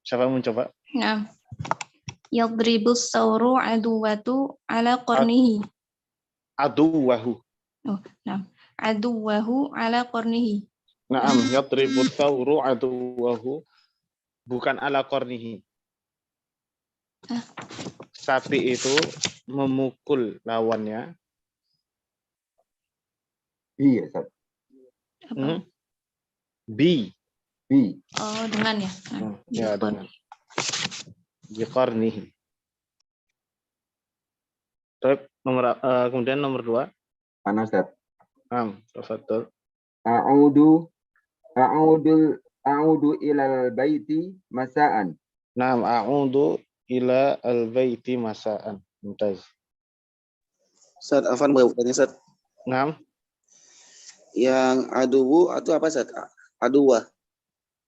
Siapa yang mencoba? Nah, yadribus sauru aduwatu ala qarnihi. Aduwahu. Oh, nah, aduwahu ala qarnihi. Naam, yadribus sauru aduwahu. Bukan ala qarnihi. Sapi itu memukul lawannya. Iya, Ustaz. Apa? Bi. Oh, dengan ya. Nah, Ya, dengan. Biqarnihi. Kemudian nomor 2. Mana, Ustaz? Tafadhol. A'udu ilal baiti masa'an. Naam, a'udu ila al-baiti masa'an. Mumtaz. Ustaz, Afan mau tanya Ustaz. Naam. Yang aduwu atau apa Ustaz? Aduwa.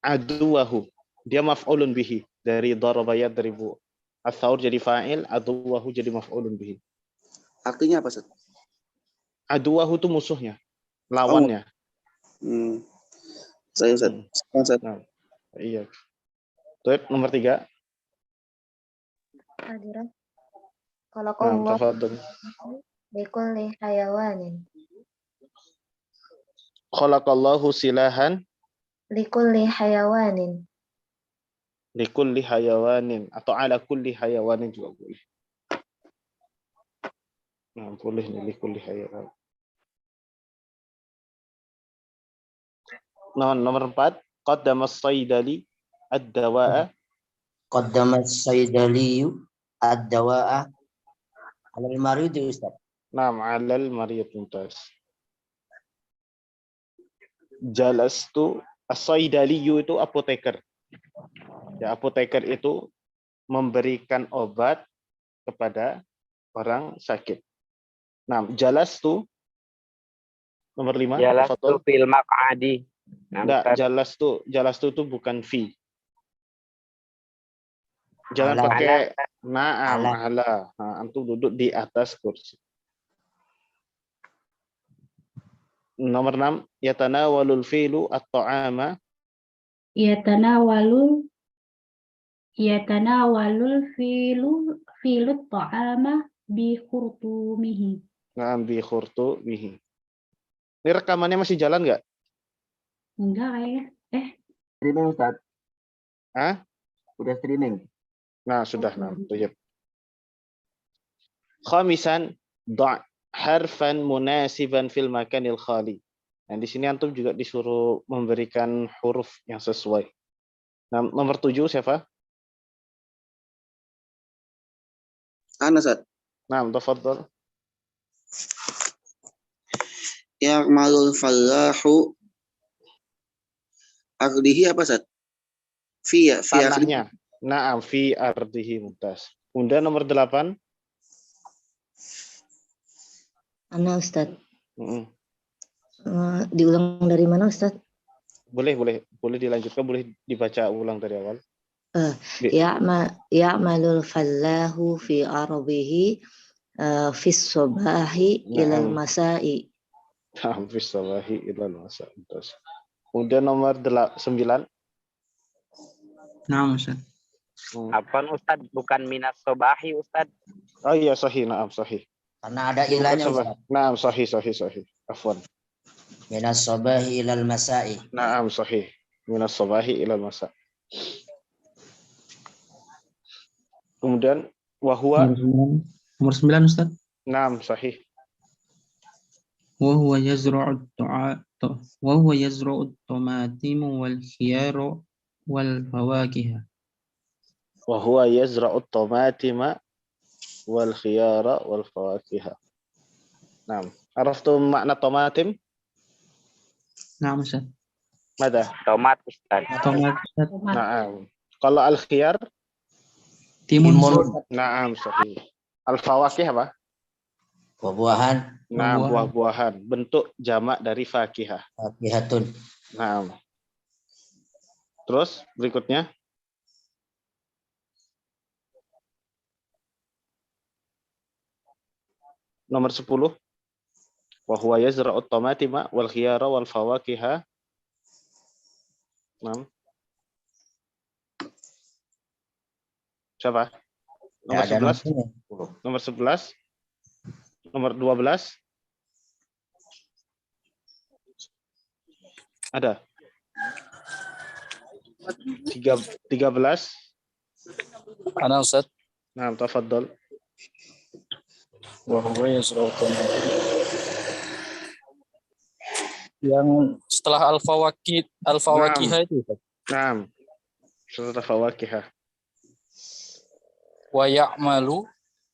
Aduwahu. Dia maf'ulun bihi. Dari daraba yadribu. As-saur jadi fa'il, aduwahu jadi maf'ulun bihi. Artinya apa Ustaz? Aduwahu itu musuhnya, lawannya. Saya Ustaz. Nah, iya. Terus nomor 3. Hadirat. Kalau Allah Tafadhol. likulli hayawanin. Khalaqallahu silahan Likulli hayawanin. likulli hayawanin atau ala kulli hayawanin juga boleh. Nah, boleh nih likulli hayawan. Nah, nomor 4, qaddama as-saydali ad-dawa'a. Qaddama as-saydali ad-dawa'a 'ala al-marid Ustaz. Naam, 'ala al-marid. Mumtaz. Jalastu as-saydali itu apoteker. Ya, apoteker itu memberikan obat kepada orang sakit. Nah, jalastu nomor 5. Jalastu fil maq'adi. Enggak, jalastu itu bukan fi. Jangan Ala. pakai na'am ala. Nah, antum duduk di atas kursi. Nomor 6, yatanawalul fi'lu at-ta'ama. Yatanawalul fi'lu ta'ama bi khurtumihi. Na'am bi khurtumihi. Ini rekamannya masih jalan nggak? Enggak kayaknya. Streaming, Ustaz. Hah? Udah streaming. Nah, sudah. Nah, tuyuk. Khamisan, da' harfan munasiban fil makanil khali. Nah, di sini antum juga disuruh memberikan huruf yang sesuai. Nah, nomor 7 siapa? Ana Ustaz. Nah, tafadhol. Ya'malul fallahu ardihi apa Ustaz? Fi Tanahnya. Na'am fi ardihi. Mumtaz. Kemudian nomor 8. Ana Ustaz. Mm-mm. Diulang dari mana Ustaz? Boleh dilanjutkan, boleh dibaca ulang dari awal. Ya'malul fallahu fi ardihi fis sabahi ilal masai. Fis sabahi ilal masa. Kemudian nomor 9. Nah, Ustaz. Apaan Ustaz? Bukan minas sobahi Ustaz. Oh iya, sahih. Naam, sahih. Karena ada ilahnya Ustaz. Naam, sahih. Afwan. Minas sabahi ilal masai. Naam, sahih. Minas sabahi ilal masa. Kemudian wahwa Nomor 9 Ustaz. naam, sahih. Wa huwa yazra'u at-tamatim wal khiyar wal fawakih. Wa huwa yazra'u at-tamatima wal khiyara wal fawakih. Naam. Araftum makna tomatim? Nah, Ustaz. Mada? Tomat Ustaz. Tomat Ustaz. Naam. Kalau al-khiyar? Timun. Naam, sahih. Al-fawakih apa? Buah-buahan. Nah, buah-buahan. Bentuk jamak dari fakihah. Fakihatun. Nah. Terus berikutnya. Nomor 10. Wa huwa yazra'u at-tamatima wal khiyara wal fawakiha. Nah. Siapa? Nomor Nggak ada 11? nomornya. Nomor 11? Nomor 12? Ada? 13? Ana Ustaz. Nah, tafadhol. Wa huwa yazra'u yang setelah al-fawakih itu Ustaz. Naam. Surat Fawakihah. Wa ya'malu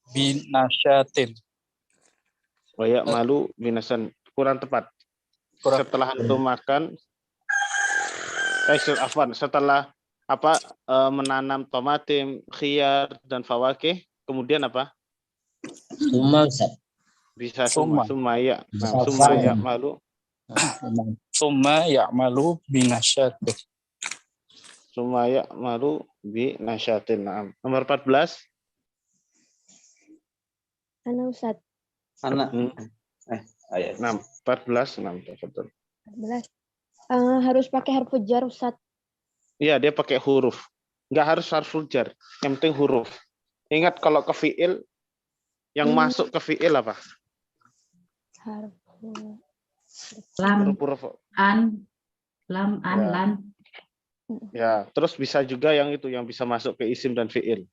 binasyatin. Wa ya'malu binasan. Kurang tepat. Kurang. Setelah antum makan, setelah menanam tomatim, khiyar dan fawakih, kemudian apa? Summa Ustaz. Bisa Summa. summa ya. Nah, Summa. summa ya'malu. Summa ya'malu binasyatin. Summa ya'malu binasyatin. Naam. Nomor 14. Ana Ustaz. Anak. Ayat. 6. 14. 6. Betul. 14. Harus pakai huruf jar Ustaz. Iya, dia pakai huruf. Nggak harus harful jar. Yang penting huruf. Ingat kalau ke fi'il, yang masuk ke fi'il apa? Lam, Huruf-huruf. an, lam, an, Ya. lan. Ya, terus bisa juga yang itu yang bisa masuk ke isim dan fi'il.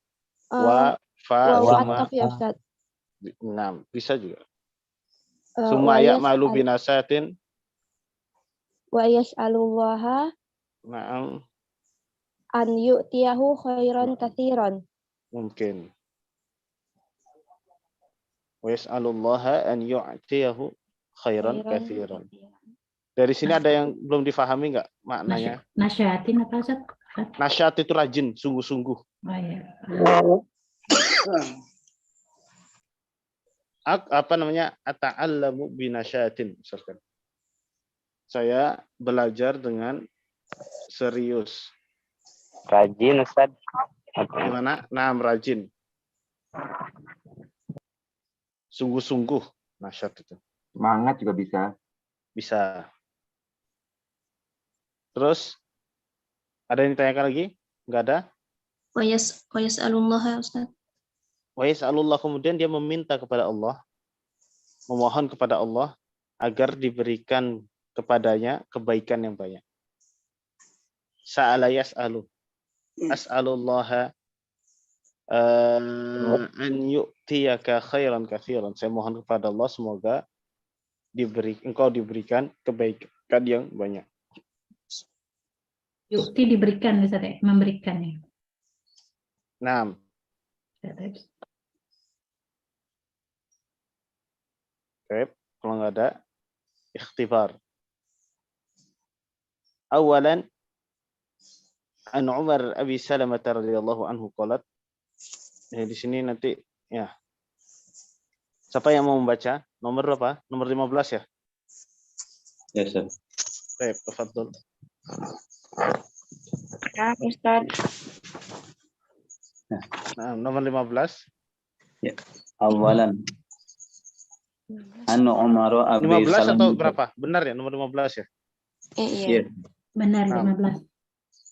Waw Summa. ataf ya Ustaz. Nah, bisa juga. Wa Summa ya'malu binasatin. wa yas'alullaha Naam, an yu'tiyahu khairan katsiran. mungkin. Wa yas'alullaha an yu'tiyahu khairan katsiran. Dari sini ada yang belum difahami nggak maknanya? Nasyatin apa Ustaz? Nasyat itu rajin, sungguh-sungguh. Oh ya. Apa namanya? Ata'allamu binasyatin. Misalkan. Saya belajar dengan serius. Rajin Ustaz. Gimana? Nah, rajin. Sungguh-sungguh. Nasyat itu. Semangat juga bisa. Bisa. Terus, ada yang ditanyakan lagi? Enggak ada? Wa yas'alullaha Ustaz. Wa yas'alullah, kemudian dia meminta kepada Allah, memohon kepada Allah agar diberikan kepadanya kebaikan yang banyak. Sa'ala yas'alu. As'alullaha an yu'tiyaka khairan katsiran. Saya mohon kepada Allah semoga engkau diberikan kebaikan yang banyak. Yukti diberikan Ustaz ya, memberikan ya. Nah, baik, kalau nggak ada ikhtibar. Awalan an Umar Abi Salamah radhiyallahu anhu qalat. Di sini nanti ya. Siapa yang mau membaca? Nomor berapa? Nomor 15 ya? Ya, Ustaz. Baik, tafadhol. Ya, Ustaz. Nah, nomor 15. Awalan. Anu Umar Abi 15 atau berapa? Benar ya nomor 15 ya? Iya. Benar, Nah. 15.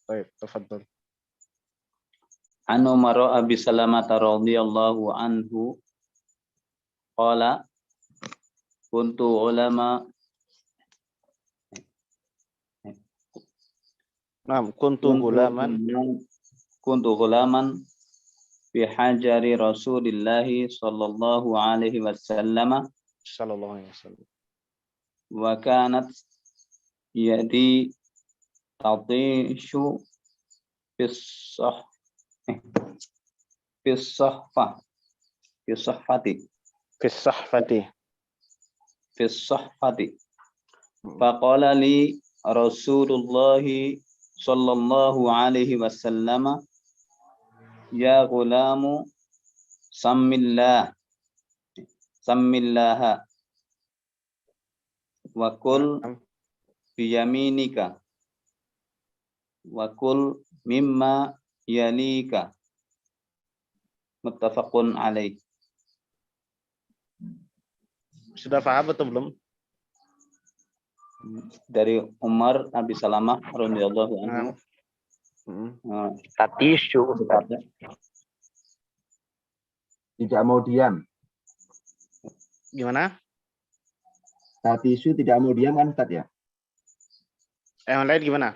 Baik, tafadhol. An Umar Abi Salamah radhiyallahu anhu qala kuntu ulama kuntu gulaman fi hajari Rasulillah sallallahu alaihi wasallam wa kanat yadi tatishu fi sahfati faqala li Rasulullah sallallahu alaihi wasallam ya gulamu sammillaha wa kul biyaminika wa kul mimma yalika muttafaqun alaih. Sudah paham atau belum? Dari Umar Abi Salamah radhiyallahu anhu. Tatishu. Tidak mau diam. Gimana? Tisu tidak mau diam kan Ustaz ya? Yang lain gimana?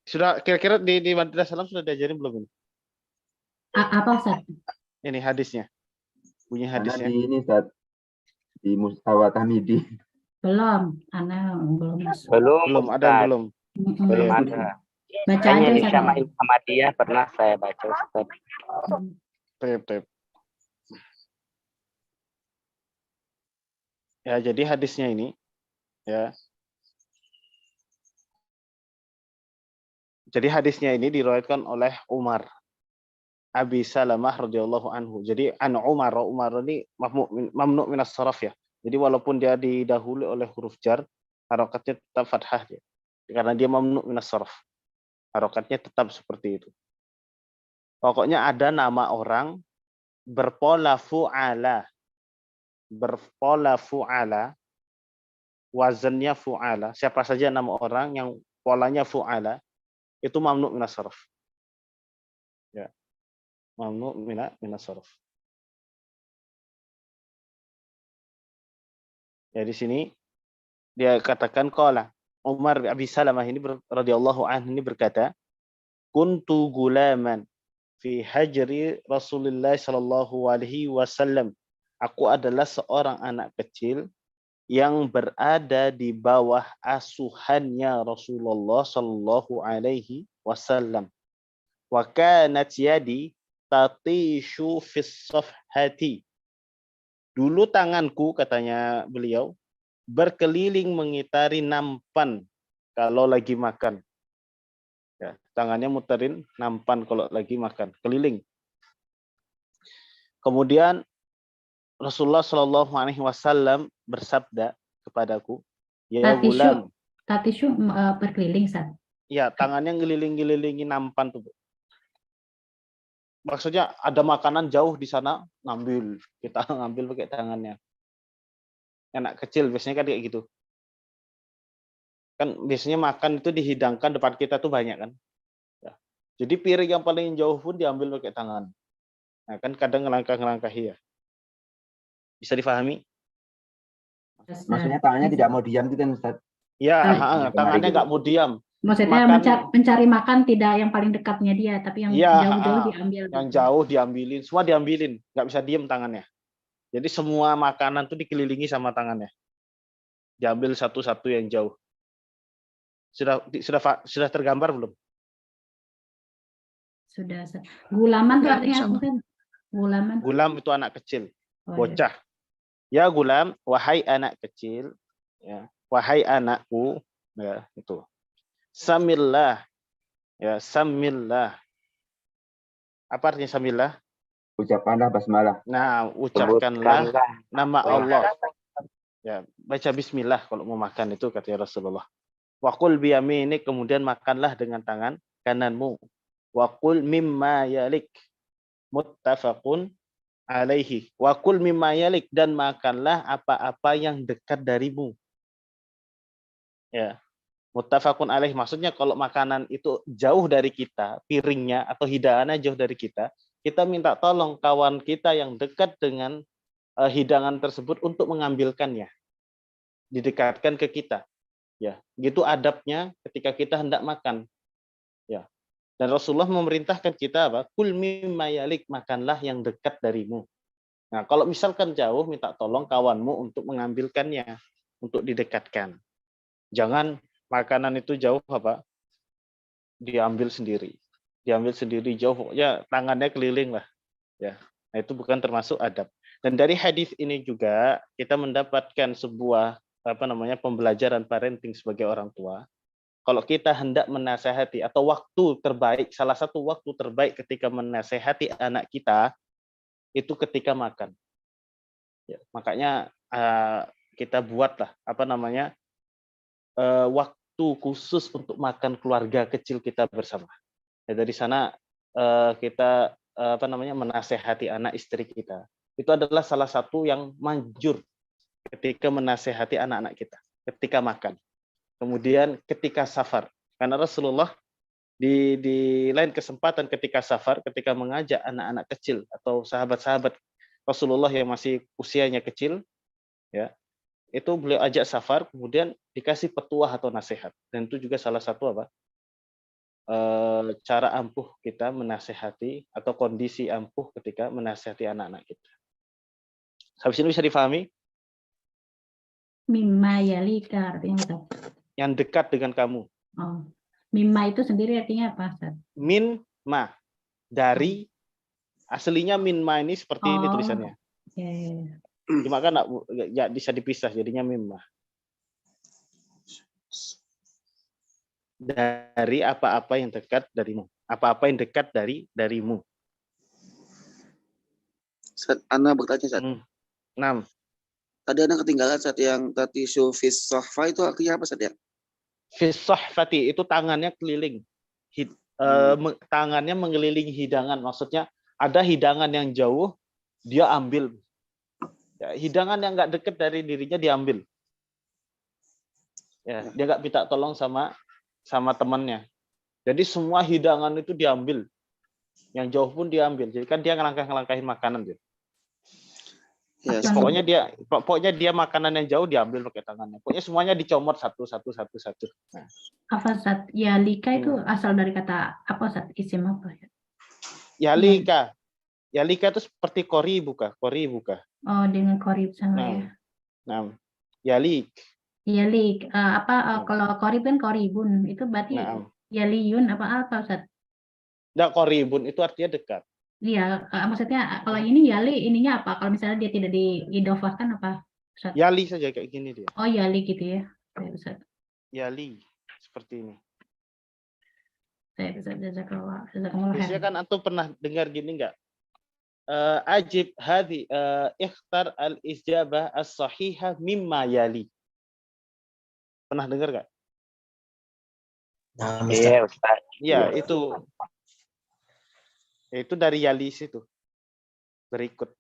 Sudah kira-kira di Madrasah Salam sudah diajarin belum ini? Apa Ustaz? Ini hadisnya. Bunyi Karena hadisnya. di ini Ustaz, di Mustawa Tahmidi. Belum, Ana belum masuk. Belum ada yang Ustaz. belum. Belum Iya. ada. Baca Hanya aja di Ustaz. Syama'il Muhammadiyah pernah saya baca Ustaz. Tep. Ya, jadi hadisnya ini ya. Jadi hadisnya ini diriwayatkan oleh Umar Abi Salamah radhiyallahu anhu. Jadi an Umar ini mamnu minas saraf ya. Jadi walaupun dia didahului oleh huruf jar, harokatnya tetap fathah ya. Karena dia mamnu minas saraf. Harokatnya tetap seperti itu. Pokoknya ada nama orang berpola fu'ala. Berpola fu'ala. Wazannya fu'ala. Siapa saja nama orang yang polanya fu'ala. Itu mamnu minas saraf. Ya. Mamnu minas saraf. Ya di sini dia katakan qala Umar bin Abi Salamah ini radhiyallahu anhu ini berkata, "Kuntu gulaman fi hajri Rasulullah sallallahu alaihi wasallam." Aku adalah seorang anak kecil yang berada di bawah asuhannya Rasulullah sallallahu alaihi wasallam. Wa kanat yadi tatishu fis safhati. Dulu tanganku, katanya beliau, berkeliling mengitari nampan kalau lagi makan. Ya, tangannya muterin nampan kalau lagi makan, keliling. Kemudian Rasulullah Shallallahu Alaihi Wasallam bersabda kepadaku, ya gulam. Tatishu berkeliling Ustaz. Ya, tangannya ngeliling-ngelilingi nampan tuh. Maksudnya ada makanan jauh di sana, ngambil, kita ngambil pakai tangannya. Anak kecil biasanya kan kayak gitu. Kan biasanya makan itu dihidangkan depan kita tuh banyak kan. Ya. Jadi piring yang paling jauh pun diambil pakai tangan. Nah, kan kadang ngelangkah-ngelangkahi ya. Bisa difahami? Maksudnya tangannya tidak mau diam gitu kan Ustaz? Ya, tangannya nggak mau diam. Maksudnya mencari makan tidak yang paling dekatnya dia, tapi yang jauh-jauh diambil. Yang jauh diambilin, semua diambilin, nggak bisa diem tangannya. Jadi semua makanan tuh dikelilingi sama tangannya. Diambil satu-satu yang jauh. Sudah tergambar belum? Sudah. Gulaman itu artinya apa kan? Gulaman. Gulam itu anak kecil, bocah. Ya gulam, wahai anak kecil, ya, wahai anakku, ya itu. Samillah, ya samillah. Apa artinya samillah? Ucapkanlah basmalah. Nah, ucapkanlah nama Allah. Ya, baca bismillah kalau mau makan itu kata Rasulullah. Waqul biyaminik, kemudian makanlah dengan tangan kananmu. Waqul mimma yalik. Muttafaqun alaihi. Waqul mimma yalik, dan makanlah apa-apa yang dekat darimu. Ya. Muttafaqun alaihi, maksudnya kalau makanan itu jauh dari kita, piringnya atau hidangannya jauh dari kita minta tolong kawan kita yang dekat dengan hidangan tersebut untuk mengambilkannya, didekatkan ke kita. Ya, gitu adabnya ketika kita hendak makan. Ya. Dan Rasulullah memerintahkan kita apa? Kul mimma yalik, makanlah yang dekat darimu. Nah, kalau misalkan jauh, minta tolong kawanmu untuk mengambilkannya, untuk didekatkan. Jangan makanan itu jauh apa? Diambil sendiri jauh, pokoknya tangannya keliling lah. Ya, nah, itu bukan termasuk adab. Dan dari hadis ini juga kita mendapatkan sebuah pembelajaran parenting sebagai orang tua. Kalau kita hendak menasehati atau waktu terbaik, salah satu waktu terbaik ketika menasehati anak kita itu ketika makan. Ya, makanya kita buatlah waktu khusus untuk makan keluarga kecil kita bersama. Ya, dari sana kita menasehati anak istri kita. Itu adalah salah satu yang manjur ketika menasehati anak-anak kita ketika makan. Kemudian ketika safar, karena Rasulullah di lain kesempatan ketika safar, ketika mengajak anak-anak kecil atau sahabat-sahabat Rasulullah yang masih usianya kecil, ya, itu beliau ajak safar, kemudian dikasih petuah atau nasihat. Dan itu juga salah satu apa? Cara ampuh kita menasehati atau kondisi ampuh ketika menasehati anak-anak kita. Habis ini bisa difahami? Mimma yalika artinya Ustaz. Yang dekat dengan kamu. Oh. Mimma itu sendiri artinya apa, Ustaz? Min ma, dari aslinya min ma ini seperti ini tulisannya. Yeah. Cuma kan ya bisa dipisah jadinya mimma. Dari apa-apa yang dekat darimu. Apa-apa yang dekat darimu. Saat Ana bertanya, Saat. 6. Tadi Ana ketinggalan saat yang tadi syufis sohfa itu artinya apa, Saat ya? Fis sohfati itu tangannya keliling. Tangannya mengelilingi hidangan. Maksudnya ada hidangan yang jauh, dia ambil. Ya, hidangan yang nggak dekat dari dirinya diambil. Ya, dia nggak minta tolong sama temannya. Jadi semua hidangan itu diambil. Yang jauh pun diambil. Jadi kan dia ngelangkahin makanan dia. Ya, pokoknya dia makanan yang jauh diambil pakai tangannya. Pokoknya semuanya dicomot satu. Nah. Apa Ustaz? Yalika itu asal dari kata apa Ustaz? Isim apa ya? Yalika. Yalika itu seperti kori buka. Oh, dengan korib sama ya. Nah, yalik. Yalik. Kalau korib kan koribun. Itu berarti yaliyun apa Ustaz? Nggak, koribun itu artinya dekat. Iya, maksudnya kalau ini yali ininya apa? Kalau misalnya dia tidak diidofahkan apa? Ustaz? Yali saja kayak gini dia. Oh, yali gitu ya. Ustaz. Yali seperti ini. Jazakallah. Biasanya kan antum pernah dengar gini enggak? Ajib hadhi ikhtar al-ijabah as-sahihah mimma yali. Pernah dengar enggak? Iya, Ustaz. Iya, itu dari yali situ. Berikut.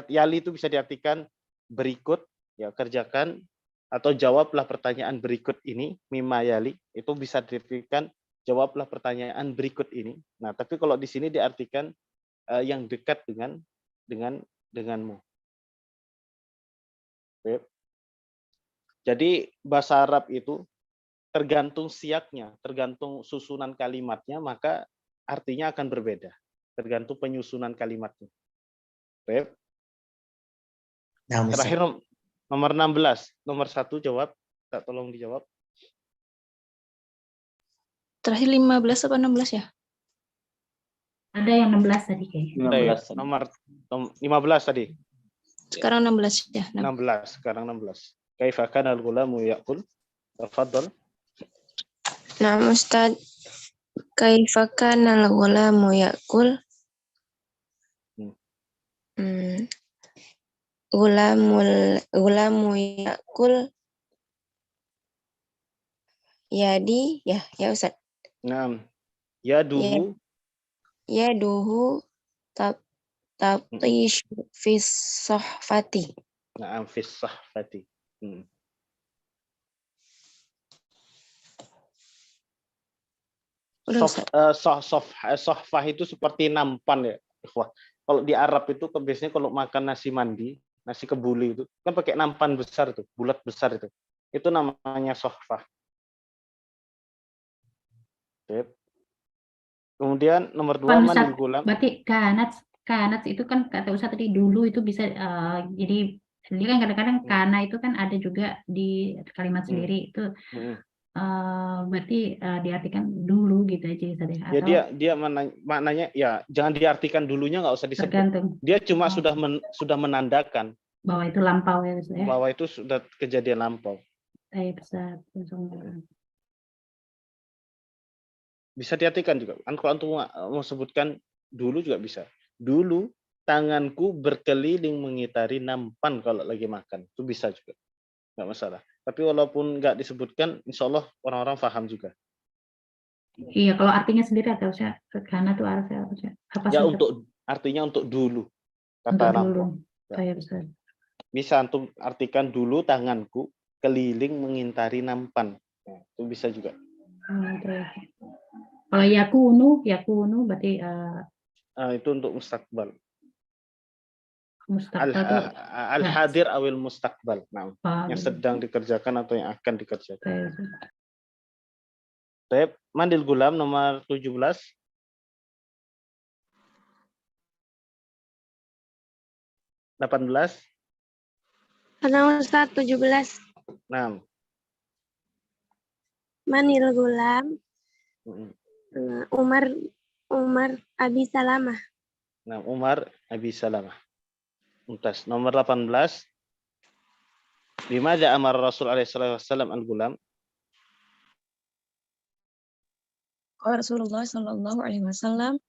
Yali itu bisa diartikan berikut, ya, kerjakan atau jawablah pertanyaan berikut ini, mimma yali, itu bisa diartikan jawablah pertanyaan berikut ini. Nah, tapi kalau di sini diartikan yang dekat denganmu. Jadi bahasa Arab itu tergantung siaknya, tergantung susunan kalimatnya, maka artinya akan berbeda. Tergantung penyusunan kalimatnya. Terakhir nomor 16, nomor 1 jawab, tolong dijawab. Terakhir 15 apa 16 ya? Ada yang 16 tadi kayaknya. Nomor 15 tadi. Sekarang 16 ya. 16, sekarang 16. Kaifa kana al-ghulamu ya'kul? Tafadhal. Nah, Ustaz. Kaifa kana al-ghulamu ya'kul? Gulamu ya'kul yadi ya Ustaz. Naam. Yaduhu Tatishu fis sohfati. Naam fis sohfati. Sohfah itu seperti nampan ya. Kalau di Arab itu biasanya kalau makan nasi mandi, nasi kebuli itu kan pakai nampan besar tuh, bulat besar itu. Itu namanya sohfah. Kemudian nomor 2 manil gulam. Berarti kanat itu kan kata Ustaz tadi dulu itu bisa jadi kan kadang-kadang kana itu kan ada juga di kalimat sendiri itu berarti diartikan dulu gitu aja Ustaz ya. Ya dia maknanya ya jangan diartikan dulunya, nggak usah disebut. Tergantung. Dia cuma sudah menandakan bahwa itu lampau ya Ustaz ya. Bahwa itu sudah kejadian lampau. Ustaz. Bisa diartikan juga. Kalau antum mau sebutkan dulu juga bisa. Dulu tanganku berkeliling mengitari nampan kalau lagi makan. Itu bisa juga. Nggak masalah. Tapi walaupun nggak disebutkan, insya Allah orang-orang paham juga. Iya, kalau artinya sendiri atau saya karena itu artinya apa? Ya artinya untuk dulu. Kata nampan. Ya. Bisa antum artikan dulu tanganku keliling mengitari nampan. Nah, itu bisa juga. Kalau Kalau yakunu berarti Itu untuk mustakbal. mustaqbal tuh Al-hadir awil mustakbal. Nah, oh, yang sedang dikerjakan atau yang akan dikerjakan. oke. Baik, Mandil Gulam nomor 17. (18). Ana Ustaz 17. Nah. Manil Gulam. Mm-mm. Umar Abi Salamah. Nah, Umar Abi Salamah. Mumtaz. Nomor 18. Bimadza amar Rasul alaihi wasallam al-gulam? Qala Rasulullah sallallahu alaihi wasallam,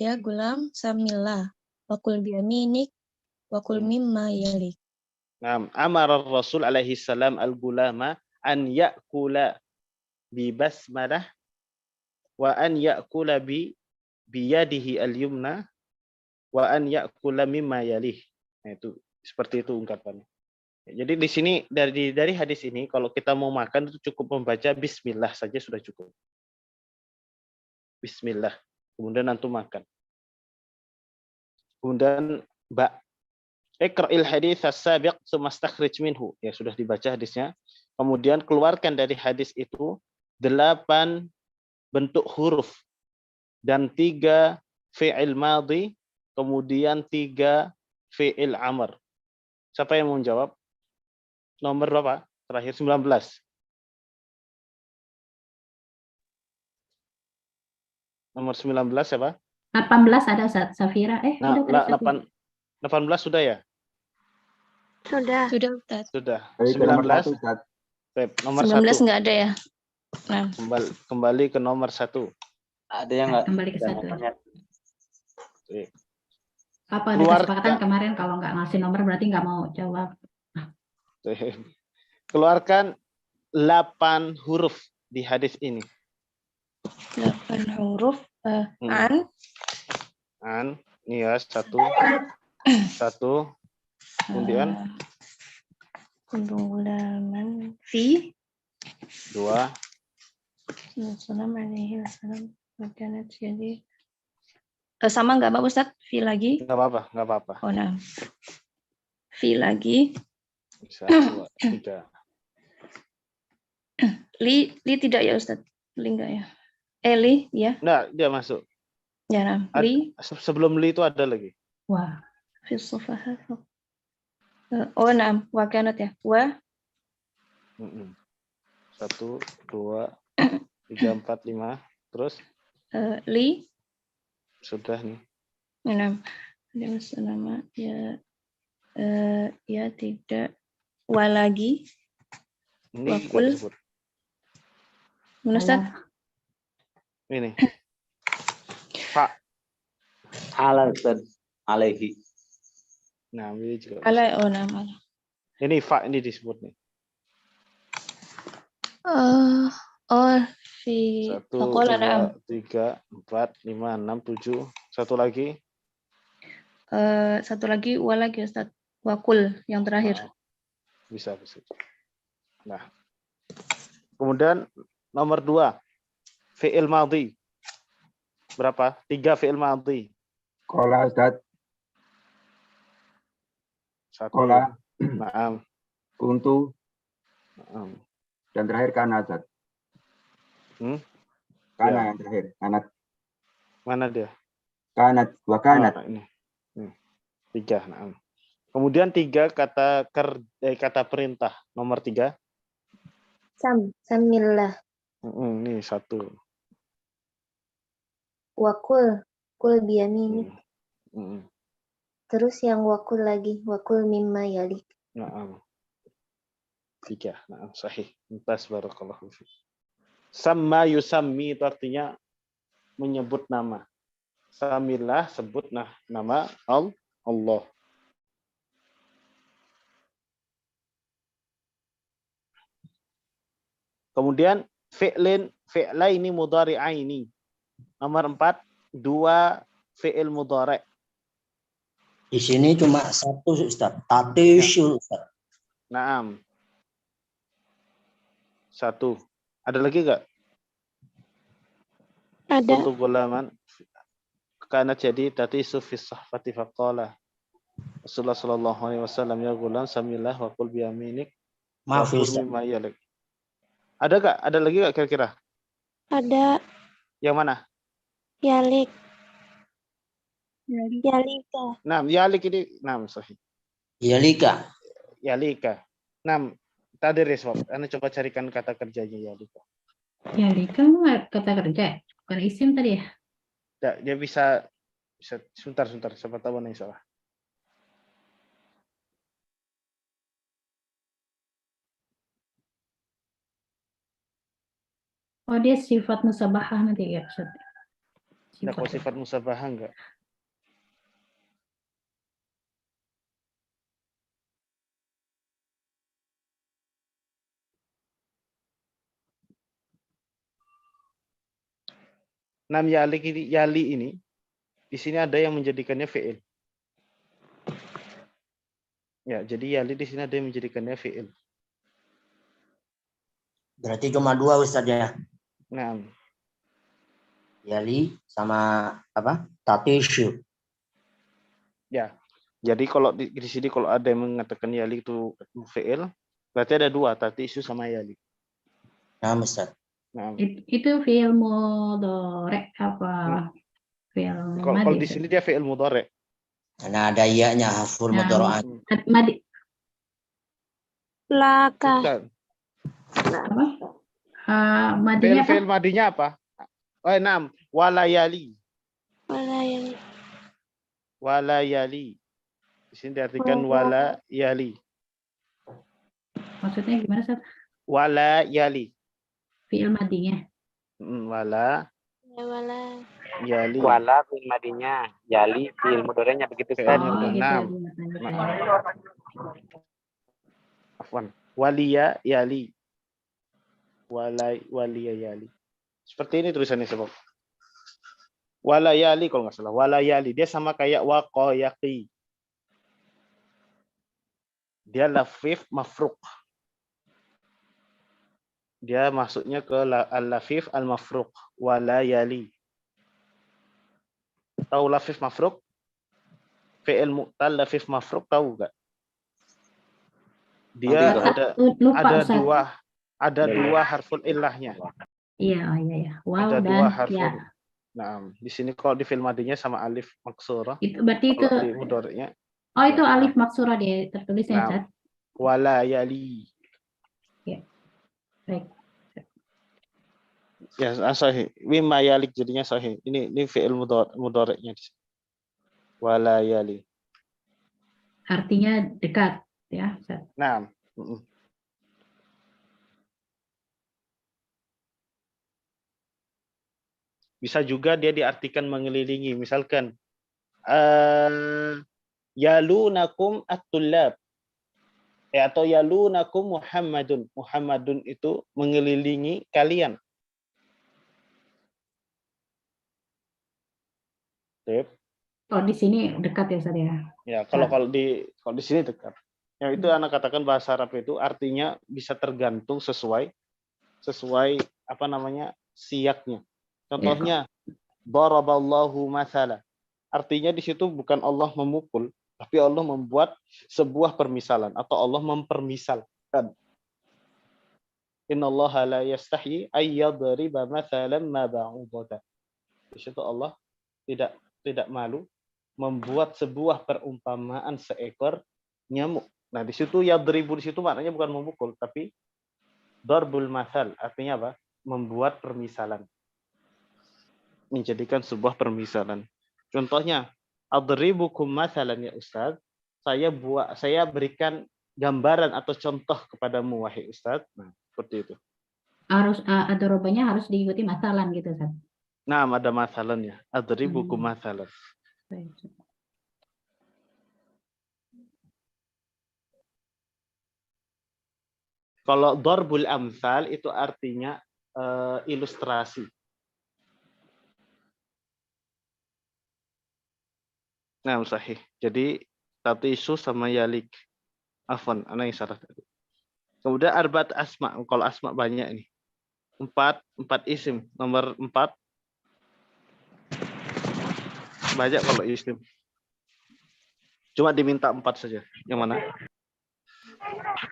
ya gulam samillah wa kul bi yaminik wa kul mimma yalik. Nah, amar Rasul alaihi salam al-gulama an ya'kula bi basmalah wa an ya'kula bi biyadihi al-yumna wa an ya'kula mimma yalih. Nah, itu seperti itu ungkapannya. Jadi di sini dari hadis ini kalau kita mau makan itu cukup membaca bismillah saja sudah cukup. Bismillah. Kemudian antum makan. Kemudian iqra'il hadits as-sabiq tsumma istakhrij minhu. Ya sudah dibaca hadisnya. Kemudian keluarkan dari hadis itu 8 bentuk huruf dan 3 fi'il madhi, kemudian 3 fi'il amr. Siapa yang mau menjawab? Nomor berapa? Terakhir 19. Nomor 19 siapa? 18 ada Safira. Nah, udah tadi 18 sudah ya? Sudah. Sudah Ustaz. Sudah. Baik, 19. Nomor 1. 19 nggak ada ya? Nah. Kembali ke nomor 1. Ada yang nggak? Kembali ke 1. Apa ada kesepakatan kemarin kalau nggak ngasih nomor berarti nggak mau jawab. Keluarkan 8 huruf di hadis ini. 8 huruf. An. Ini ya, 1. Kemudian Gulaman. Fi. 2. Assalamualaikum alaihi wasallam. Makanat jadi. Sama nggak Pak Ustadz? Fi lagi? Nggak apa-apa. Oh, nah. Fi lagi. Bisa, 2, 3. Li tidak ya Ustadz? Li enggak ya? Li ya? Nah, dia masuk. Ya, nah. Li. Sebelum li itu ada lagi. Wah. Fi sufaha. Oh, nah. Wakanat ya. Wa. 1, 2, 3, 4, 5. Terus? Li. Sudah nih. Nah. Ada nama ya. Ya tidak. Wa lagi. Ini Wakul. Ustaz? Ini. Fa. Alaihi. Nah, ini juga. Nama. Ini fa ini disebut nih. Fi. 1, 2, 3, 4, 5, 6, 7. Satu lagi. Satu lagi wa lagi Ustaz. Wakul yang terakhir. Bisa. Nah. Kemudian nomor 2. Fi'il madhi. Berapa? 3 fi'il madhi. Qala Ustaz. 1. Qala. Naam. Kuntu. Naam. Dan terakhir kana Ustaz. Kana yang terakhir. Kanat. Mana dia? Kanat. Wa kanat. Ini. 3. Naam. Kemudian 3 kata perintah. Nomor 3. Samillah. Ini 1. Wakul. Kul biyaminik. Terus yang wakul lagi. Wakul mimma yalik. Naam. 3. Naam. Sahih. Mumtaz, barakallahu fiik. Samma yusammi itu artinya menyebut nama. Samillah sebut nama Allah. Kemudian fi'laini mudhari'aini. Nomor 4, 2 fi'il mudhari'. Di sini cuma 1 Ustaz. Tatisyul Ustaz. Naam. 1. Ada lagi enggak? Ada. Kuntu gulaman. Karena jadi tati sufis sahfati faqala. Rasulullah sallallahu alaihi wasallam ya gulam samillah wa qul bi yaminik. Maaf wa kul Ustaz. mimma yalik. Ada gak? Ada lagi gak kira-kira? Ada. Yang mana? Yalik. Yalika. Nah, yalik ini sahih. Yalika. Yalika. Tadi respon. Anda coba carikan kata kerjanya yalika. Yalika nggak kata kerja, bukan isim tadi ya? Dia bisa sebentar. Siapa tahu yang salah. Oh, dia sifat musabahah nanti ya, Ustaz. Kalau sifat musabahah enggak? Yali ini di sini ada yang menjadikannya fi'il. Ya, jadi yali di sini ada yang menjadikannya fi'il. Berarti cuma 2 Ustaz ya. Nah, Yali sama apa? Tatishu. ya. Jadi kalau di sini kalau ada yang mengatakan yali itu fi'il, berarti ada 2, tatishu sama yali. Nah, Ustaz. Nah, Itu fi'il mudhari apa? Fi'il kalau madhi. di sini dia fi'il mudhari. Karena ada iya-nya haful mudhari'at. Madi. Laka. Apa? Madinya apa? Fi'il madinya apa? Walayali. Walayali. Di sini diartikan walayali. Maksudnya gimana, Ustaz? Walayali. Fi'il madinya. Wala. Yali. Wala fi'il madinya, yali fi'il mudhari'nya begitu Ustaz. Afwan. Waliya yali. Waliya yali. Seperti ini tulisannya sebab. Walayali kalau nggak salah. Walayali. Dia sama kayak waqayaqi. Dia lafif mafruq. Dia masuknya ke al-lafif al-mafruq. Walayali. Tahu lafif mafruq? Fi'il mu'tal lafif mafruq tahu nggak? Dia ada dua harful illahnya. Iya. Wow, ada dan 2 harful. ya. Nah, di sini kalau di fi'il madinya sama alif maksurah. Itu berarti itu. Di mudhari'nya. Oh, itu alif maksurah dia tertulisnya, Ustaz. Wala yali. Ya. Baik. Ya, sahih. Mimma yalik jadinya sahih. Ini fi'il mudhari'nya. Wala yali. Artinya dekat, ya, Ustaz. Nah. Bisa juga dia diartikan mengelilingi. Misalkan yalunakum at-tullab. Atau yalunakum Muhammadun. Muhammadun itu mengelilingi kalian. Oh, di sini dekat ya, Ustaz ya. Ya, kalau di sini dekat. Ya, itu anak katakan bahasa Arab itu artinya bisa tergantung sesuai siaknya. Contohnya daraballahu mathala. Artinya di situ bukan Allah memukul, tapi Allah membuat sebuah permisalan atau Allah mempermisalkan. Innallaha la yastahyi ay yadriba mathalan ma ba'udatan. Di situ Allah tidak malu membuat sebuah perumpamaan seekor nyamuk. Nah, di situ yadribu di situ maknanya bukan memukul, tapi darbul mathal artinya apa? Membuat permisalan. Menjadikan sebuah permisalan. Contohnya, adribukum mathalan ya Ustaz. Saya berikan gambaran atau contoh kepadamu wahai Ustaz. Nah, seperti itu. Harus adrobanya harus diikuti mathalan gitu, Ustaz. Nah, ada mathalannya. Adribukum mathalan. Baik. Kalau darbul amsal itu artinya ilustrasi. Nah, sahih. Jadi tatisu sama yalik. Afwan, ana yang salah tadi. Kemudian arbaat asma. Kalau asma banyak ini. 4 isim. Nomor 4 Banyak kalau isim. Cuma diminta 4 saja. Yang mana?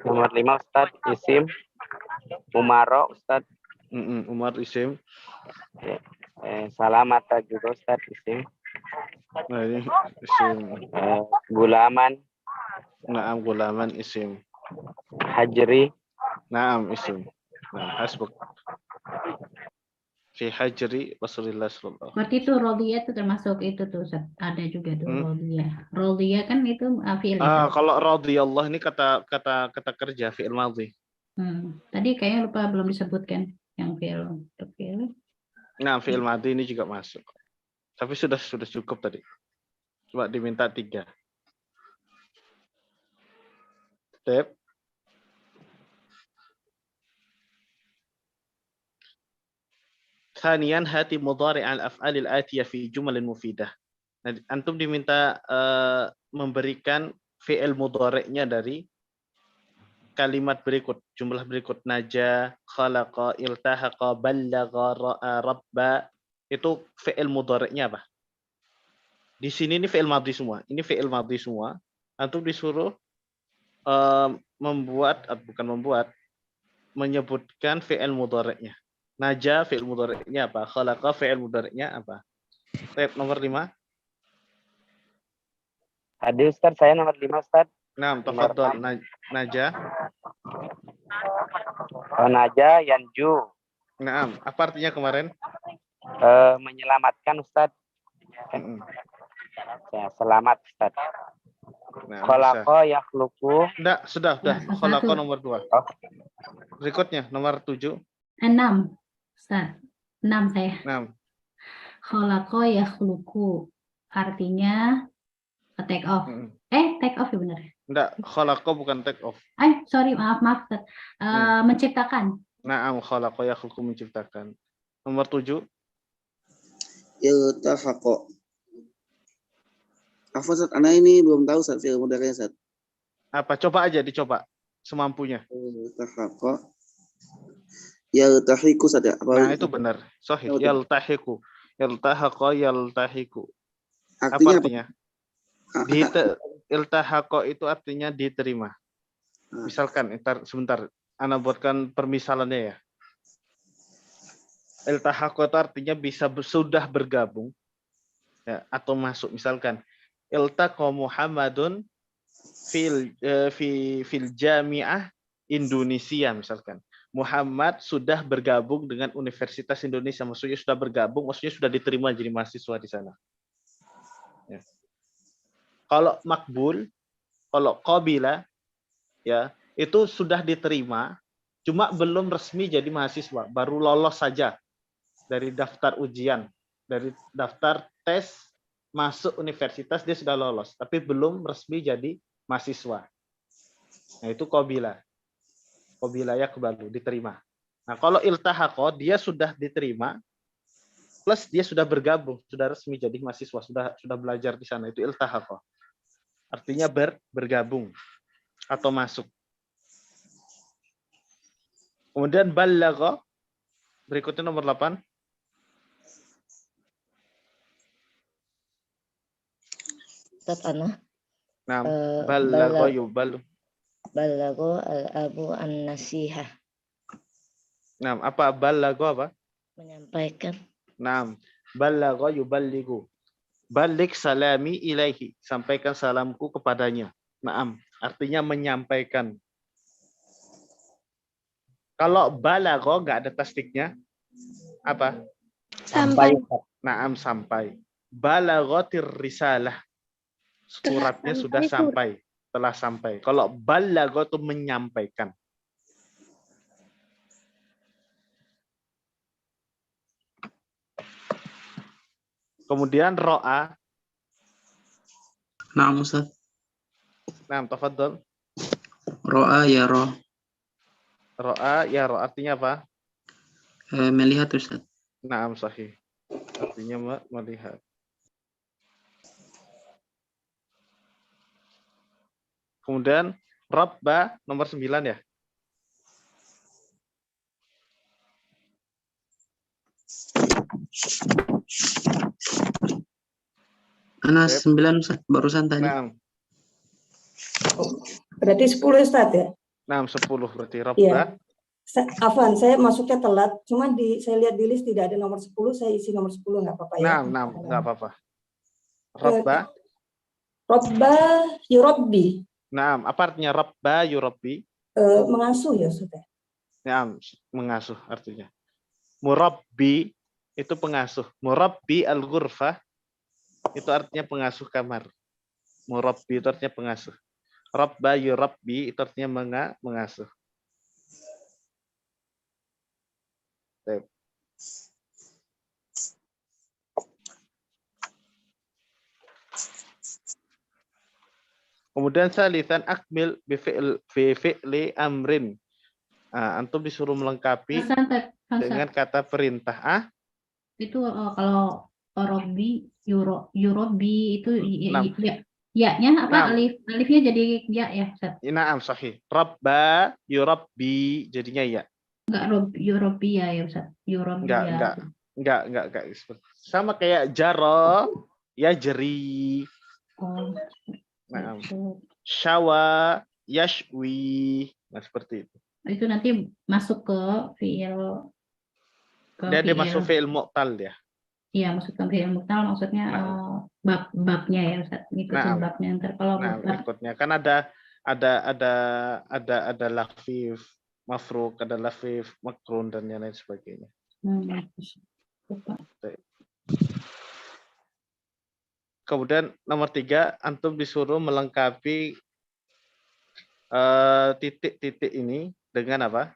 Nomor 5 Ustaz, isim. Umaro Ustaz. Umar isim. Salamata juga Ustaz, isim. Nah, ini isim. Gulaman. Naam gulaman isim. Hajri. Naam isim. Nah, hasbuk. Fi hajri Rasulullah sallallahu. Berarti itu rodiyah itu termasuk itu tuh Ustaz. Ada juga tuh rodiyah. Rodiyah kan itu fi'il ya. Kalau radhiyallah ini kata kerja fi'il madhi. Tadi kayaknya lupa belum disebutkan yang fi'il. Nah, fi'il madhi ini juga masuk. Tapi sudah cukup tadi. Cuma diminta 3. Step. Thaniyan hati mudhari' al-af'al al-atiyah fi jumal mufidah. Nah, antum diminta memberikan fi'il mudhari'nya dari kalimat berikut, jumlah berikut: naja, khalaqa, iltahaqa, ballagha, ra'a, rabba. Itu fi'il mudhari'nya apa? Di sini ini fi'il madhi semua. Ini fi'il madhi semua. Antum disuruh menyebutkan fi'il mudhari'nya. Naja fi'il mudhari'nya apa? Khalaqa fi'il mudhari'nya apa? Step nomor 5. Tadi Ustaz, saya nomor 5 Ustaz. Nah, tafadhol. Naja. Naja yanju. Nah, apa artinya kemarin? Menyelamatkan Ustaz. Ya, selamat Ustaz. Nah, Khalaqa yakhluqu. Enggak, sudah. Khalaqa nomor 2. Berikutnya nomor 7. 6. Ustaz. 6 saya. 6. Khalaqa yakhluqu. Artinya take off. Take off ya benar. Enggak, khalaqa bukan take off. Sorry, maaf Ustaz. Menciptakan. Naam, khalaqa yakhluqu, menciptakan. Nomor 7. Iltahaqa. Apa Ustaz? Anak ini belum tahu Ustaz fi'il mudhari'nya Ustaz. Apa? Coba aja, dicoba semampunya. Iltahaqa. Yaltahiqu Ustaz ya? Nah, itu benar. Sahih. Yaltahiqu. Yaltahaqa yaltahiqu. Apa artinya? Iltahaqa itu artinya diterima. Misalkan, sebentar, Ana buatkan permisalannya ya. Iltahaqa itu artinya sudah bergabung ya, atau masuk. Misalkan, iltaqa Muhammadun fil jami'ah Indonesia misalkan. Muhammad sudah bergabung dengan Universitas Indonesia, maksudnya sudah bergabung, maksudnya sudah diterima jadi mahasiswa di sana. Ya. Kalau makbul, kalau qabila, ya itu sudah diterima, cuma belum resmi jadi mahasiswa, baru lolos saja dari daftar ujian, dari daftar tes masuk universitas dia sudah lolos, tapi belum resmi jadi mahasiswa. Nah itu qabila. Qabilah yaqbalu, diterima. Nah, kalau iltahaqa dia sudah diterima plus dia sudah bergabung, sudah resmi jadi mahasiswa, sudah belajar di sana, itu iltahaqa. Artinya bergabung atau masuk. Kemudian ballagha, berikutnya nomor 8. Ustaz Ana. Nah, ballagha yuballu. Balago al-abu an-nasihah. Nah, apa balago apa? Menyampaikan. Nah, balago yuballigu. Balik salami ilaihi. Sampaikan salamku kepadanya. Naam, artinya menyampaikan. Kalau balago nggak ada tasdiknya, apa? Sampai. Naam, sampai. Balagotir risalah. Suratnya sudah sampai. Telah sampai. Kalau balagha itu menyampaikan. Kemudian ro'a. Naam Ustaz. Naam, tafadhol. Ro'a ya roh. Ro'a ya roh artinya apa? Melihat Ustaz. Naam, sahih. Artinya melihat. Kemudian Rabba nomor 9 ya. Ana 9 Ustaz, barusan tadi. Nah, Berarti 10 Ustaz ya? 10 berarti Iya. robba. Afwan, saya masuknya telat. Cuma saya lihat di list tidak ada nomor 10, saya isi nomor 10 nggak apa-apa ya. Nah, nggak apa-apa. Robba. Robba yurabbi. Nah, apa artinya robba yurabbi? Mengasuh ya Ustaz. Nah, mengasuh artinya. Murabbi itu pengasuh. Murabbi al-ghurfah itu artinya pengasuh kamar. Murabbi itu artinya pengasuh. Rabba yurabbi itu artinya mengasuh. Baik. Kemudian salisan akmil bi fi'li amrin. Antum disuruh melengkapi dengan kata perintah. Itu kalau Robbi, Yurobi itu ya-nya apa? Alifnya jadi ya ya, Ustaz. Naam sahih. Rabba yurabbi jadinya ya. Enggak Yurobi ya Ustaz. Yurobi ya. Enggak. Sama kayak jaro ya jeri. Oh. Nah, syawa yashwi. Nah, seperti itu. Itu nanti masuk ke fi'il. Dia masuk fi'il mu'tal dia. Iya, masuk ke fi'il mu'tal maksudnya babnya ya Ustaz. Ngikutin babnya ntar kalau berikutnya kan ada lafif mafruk, ada lafif makrun dan yang lain sebagainya. Kemudian nomor 3, antum disuruh melengkapi titik-titik ini dengan apa?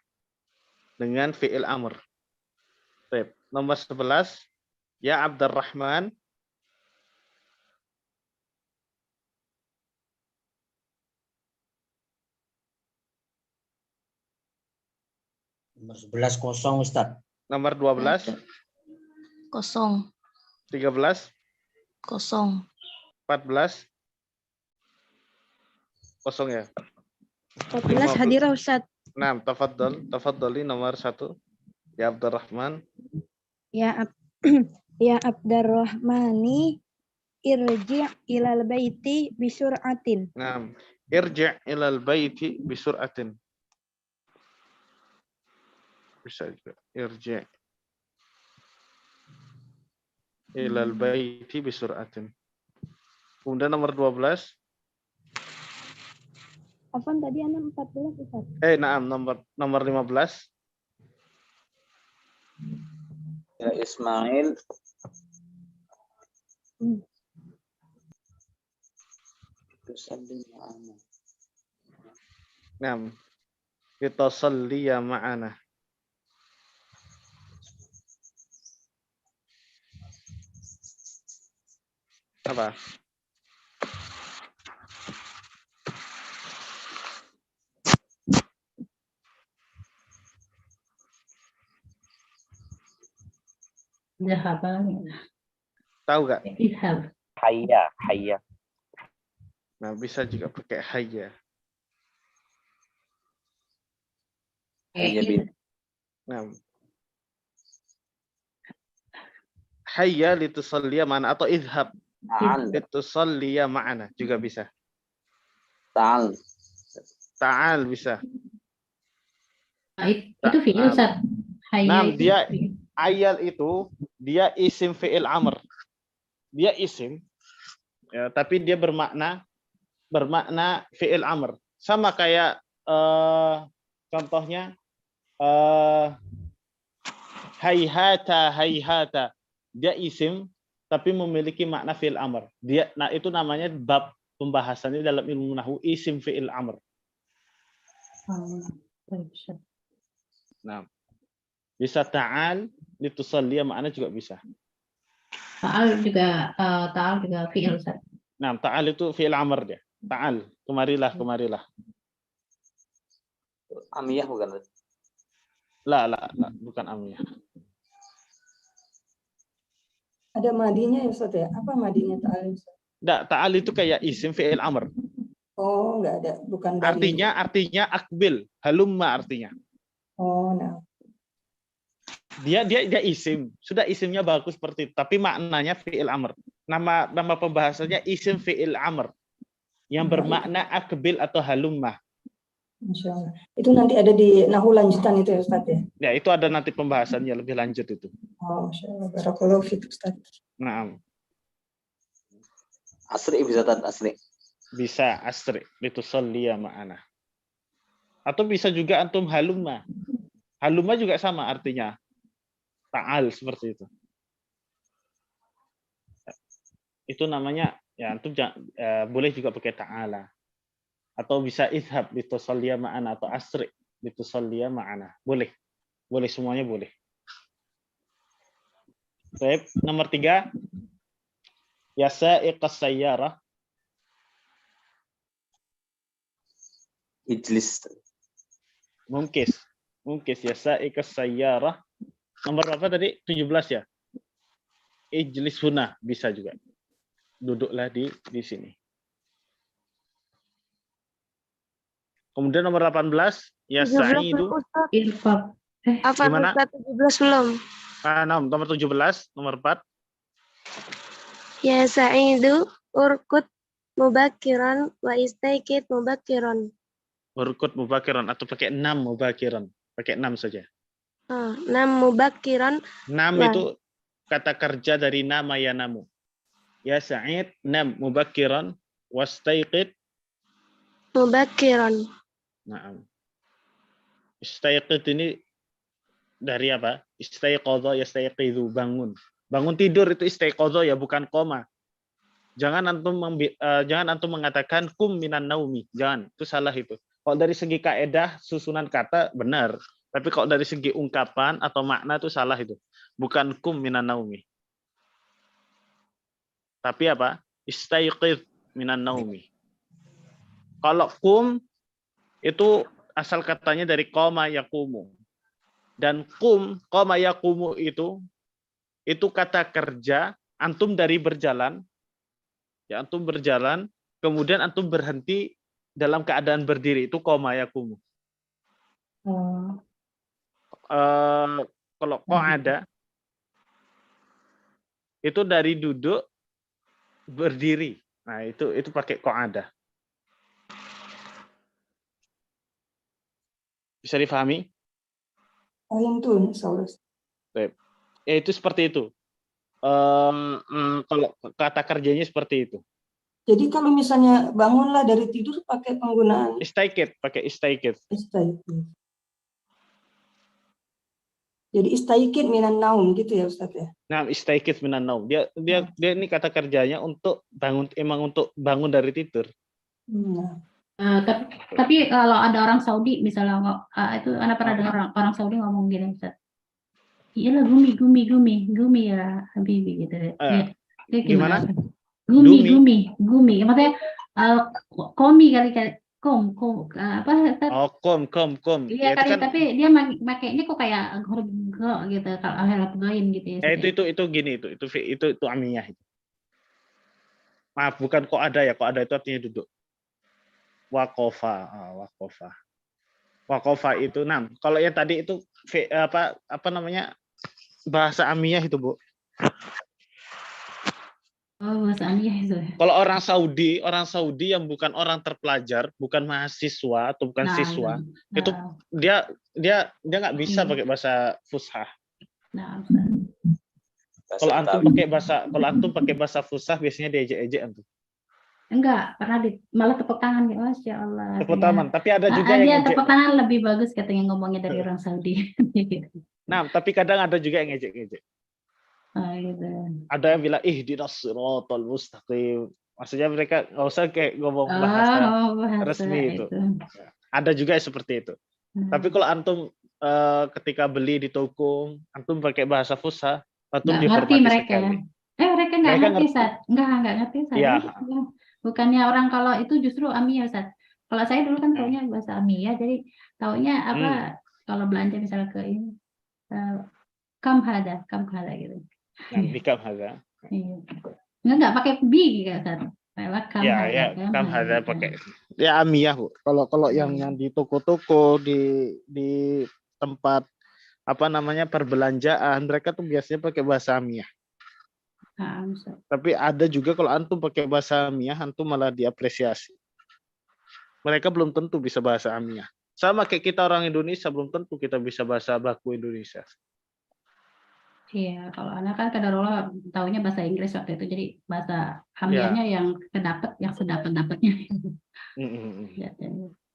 Dengan fi'il amr. Baik. Nomor 11, ya Abdurrahman. Nomor 11 kosong Ustaz. Nomor 12. Kosong. 13. Kosong. 14. Kosong ya. 14 hadirah Ustaz. Nah, tafadhali nomor 1. Ya Abdurrahman. Ya Abdurrahmani irji' ilal baiti bisur'atin. Nah, irji' ilal baiti bisur'atin. Bisa juga. Irji' ilal baiti bisur'atin. Kemudian nomor 12. Apaan tadi anak 14 Ustaz? Nomor 15. Ya Ismail. Nah, kita salli ya ma'ana. Apa? Tahu gak? Hayya. Nah, bisa juga pakai hayya. Nah. Hayya litusalliya ma'ana atau idhab litusalliya ma'ana juga bisa. Ta'al bisa. Itu fi'il Ustaz. Nah, dia ayal itu dia isim fi'il amr. Dia isim ya, tapi dia bermakna fi'il amr. Sama kayak contohnya hayhata. Dia isim tapi memiliki makna fi'il amr. Itu namanya bab pembahasannya dalam ilmu nahwu isim fi'il amr. Nah, bisa ta'al litusalliya makna juga bisa. Ta'al juga fi'il Ustaz. Nah, ta'al itu fi'il amr dia. Ta'al, kemarilah. Amiyah bukan? La, bukan amiyah. Ada madinya ya Ustaz ya? Apa madinya ta'al? Enggak, ta'al itu kayak isim fi'il amr. Oh, enggak ada, bukan dari. Artinya akbil, halumma artinya. Oh, nah. Dia isim. Sudah isimnya bagus seperti itu, tapi maknanya fi'il amr. Nama pembahasannya isim fi'il amr yang bermakna akbil atau halumma. Masya Allah. Itu nanti ada di nahu lanjutan itu ya Ustaz ya? Ya, itu ada nanti pembahasannya lebih lanjut itu. Oh, Masya Allah. Barakallahu fiik Ustaz. Nah, Asri bisa tan asri. bisa asri itu salliya ma'ana. Atau bisa juga antum halumma. Halumma juga sama artinya. Ta'al seperti itu. Itu namanya ya antum boleh juga pakai ta'ala. Atau bisa idhab litusalliya ma'ana atau asri litusalliya ma'ana. Boleh. Boleh semuanya boleh. Baik, nomor 3. Yasa'iqas sayyarah. Ijlis. Mungkis yasa'iqas sayyarah. Nomor berapa tadi? 17 ya? Ijlis huna bisa juga. Duduklah di sini. Kemudian nomor 18, ya sa'idu. Infak. Apa Gimana? Ustaz 17 belum? Nomor 17, nomor 4. Ya sa'idu urkut mubakiran wa istaikid mubakiran. Urkut mubakiran atau pakai 6 mubakiran. Pakai 6 saja. 6 mubakiran. 6 itu kata kerja dari nama ya namu. Ya Sa'id 6 mubakiran wastaiqid Mubakiran. Nah, istaiqid ini dari apa? Istaiqadha yastaiqidhu, bangun. Bangun tidur itu istaiqadha ya, bukan koma. Jangan antum mengatakan kum minan naumi. Jangan, itu salah itu. Kalau dari segi kaedah susunan kata benar, tapi kalau dari segi ungkapan atau makna itu salah itu. Bukan kum minan naumi. Tapi apa? Istaiqidh minan naumi. Kalau kum itu asal katanya dari qoma yaqumu. Dan qoma yaqumu itu kata kerja antum dari berjalan. Ya, antum berjalan, kemudian antum berhenti dalam keadaan berdiri, itu qoma yaqumu. Kalau qa'ada itu dari duduk berdiri. Nah, itu pakai qa'ada. Bisa difahami? Fahimtu, Saulus. Ya, itu seperti itu. Kalau kata kerjanya seperti itu. Jadi kalau misalnya bangunlah dari tidur pakai penggunaan Istaikid, pakai istaikid. istaikid. Jadi istaikid minan naum gitu ya Ustaz ya? Nah, istaikid minan naum. Dia ini kata kerjanya untuk bangun, emang untuk bangun dari tidur. Tapi kalau ada orang Saudi misalnya itu Anda pernah dengar orang Saudi ngomong gini, Ustaz. Iyalah gumi ya Habibi gitu deh. Dia Gimana? Gumi. Maksudnya komi kali kom apa? Kom. Iya Ya, kali, kan, tapi dia makainya kok kayak go gitu kalau gain gitu ya. itu gini itu amiyah itu. Maaf, bukan kok ada ya, kok ada itu artinya duduk. Waqafa itu 6. Kalau yang tadi itu apa namanya? Bahasa amiyah itu, Bu. Oh, bahasa amiyah itu. Kalau orang Saudi yang bukan orang terpelajar, bukan mahasiswa atau bukan siswa, itu dia nggak bisa pakai bahasa fushah. Kalau antum pakai bahasa fushah biasanya diejek-ejek antum. Enggak, pernah malah tepuk tangan gitu, Masya Allah. Tepuk tangan, tapi ada juga yang tepuk tangan lebih bagus katanya ngomongnya dari orang Saudi. Nah, tapi kadang ada juga yang ngejek-ngejek. Gitu. Ada yang bilang ihdinas siratal mustaqim. Maksudnya mereka nggak usah kayak ngomong bahasa resmi itu. Ada juga yang seperti itu. Tapi kalau antum ketika beli di toko, antum pakai bahasa fushah, antum dihormati mereka. sekali. Mereka nggak ngerti, Ustaz. Nggak ngerti, Ustaz. Ya. Bukannya orang kalau itu justru amiyah, Ustaz. Kalau saya dulu kan taunya bahasa amiyah, jadi taunya apa kalau belanja misalnya ke ini kam hada gitu. Kam hada. Iya. Enggak pakai bi kan. Ya, kam hada pakai. Ya amiyah, Bu. Kalau yang di toko-toko di tempat perbelanjaan, mereka tuh biasanya pakai bahasa Amiyah. Tapi ada juga kalau antum pakai bahasa Amiyah, antum malah diapresiasi. Mereka belum tentu bisa bahasa Amiyah. Sama kayak kita orang Indonesia, belum tentu kita bisa bahasa baku Indonesia. Iya, kalau anak kan kadarullah taunya bahasa Inggris waktu itu, jadi bahasa Hamiyahnya yang sedapat-dapatnya.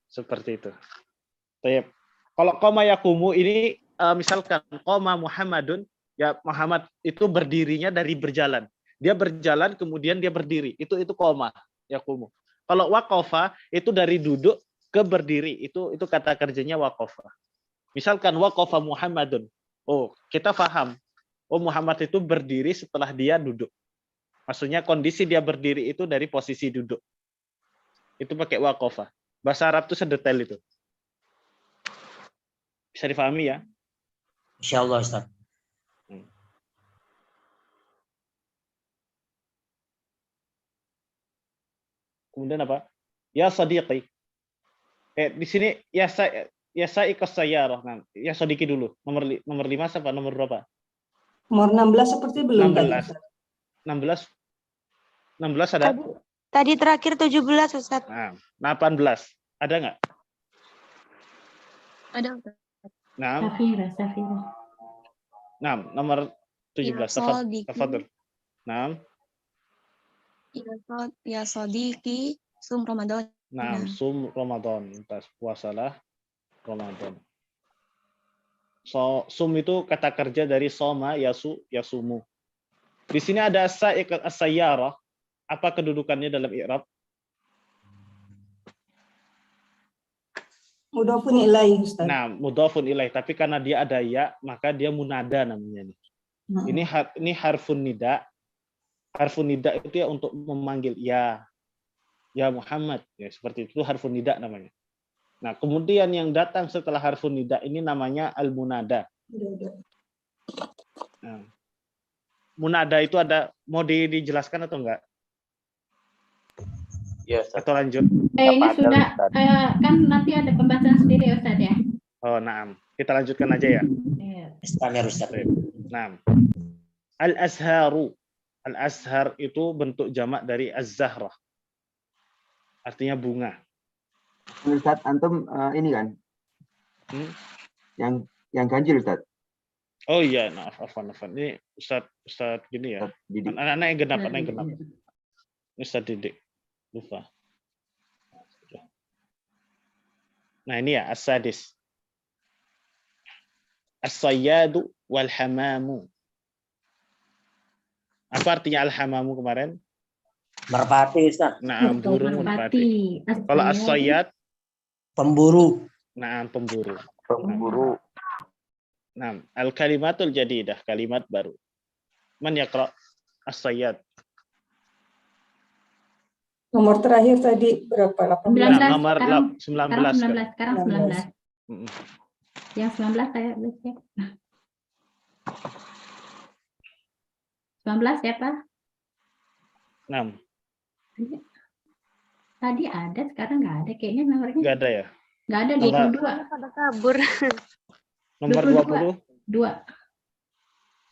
Seperti itu. Baik. Kalau koma yakumu ini misalkan koma Muhammadun, ya Muhammad itu berdirinya dari berjalan. Dia berjalan kemudian dia berdiri. Itu koma yakumu. Kalau waqafa itu dari duduk ke berdiri. Itu kata kerjanya waqafa. Misalkan waqafa Muhammadun. Oh, kita paham. Oh, Muhammad itu berdiri setelah dia duduk. Maksudnya kondisi dia berdiri itu dari posisi duduk. Itu pakai waqafa. Bahasa Arab itu sedetail itu. Bisa difahami ya? Insyaallah, Ustaz. Kemudian apa? Ya sadiqi. Di sini ya sa'iqas sayyarah. Nah, ya sadiqi dulu. Nomor 5 apa? Nomor berapa? Nomor 16 seperti belum 16. tadi. 16 ada? Tadi terakhir 17, Ustaz. Nah, 18. Ada nggak? Ada, Ustaz. Nah, nomor 17. Tafadhol. Nah. Ya sodiki sum Ramadan. Nah, sum Ramadan. Tas puasalah Ramadan. Sum itu kata kerja dari soma yasumu. Di sini ada as-sayyarah. Apa kedudukannya dalam i'rab? Mudhofun ilaih, Ustaz. Nah, mudhofun ilaih, tapi karena dia ada ya, maka dia munada namanya nih. Ini harfun nida. Harfun nida itu ya untuk memanggil ya Muhammad, ya seperti itu harfun nida namanya. Nah, kemudian yang datang setelah harfun nida ini namanya al-munada. Nah, munada itu ada, mau dijelaskan atau enggak? Ya, atau lanjut? Ini sudah kan nanti ada pembahasan sendiri ya, Ustaz ya. Oh, naam. Kita lanjutkan aja ya. Naam. Al-azharu. Al-azhar itu bentuk jamak dari az-zahrah. Artinya bunga. Ustaz, antum ini kan? Yang ganjil, Ustaz. Oh iya, maaf. Ini Ustaz gini ya. Anak-anak yang genap. Ini Ustaz Didik. Lupa. Nah, ini ya as-sadis. As-sayyadu wal hamamu. Apa artinya al-hamamu kemarin? Merpati, Ustaz. Nah, burung merpati. Kalau as-sayyad pemburu. Nah, pemburu. Nah, al-kalimatul jadidah, kalimat baru. Man yaqra as-sayyad? Nomor terakhir tadi berapa? 19. Nomor 19. Sekarang 19. Yang 19 saya cek. 19 siapa? 6. Tadi ada, sekarang nggak ada. Kayaknya nomornya. Nggak ada ya? Nggak ada, 22. Pada kabur. Nomor 22.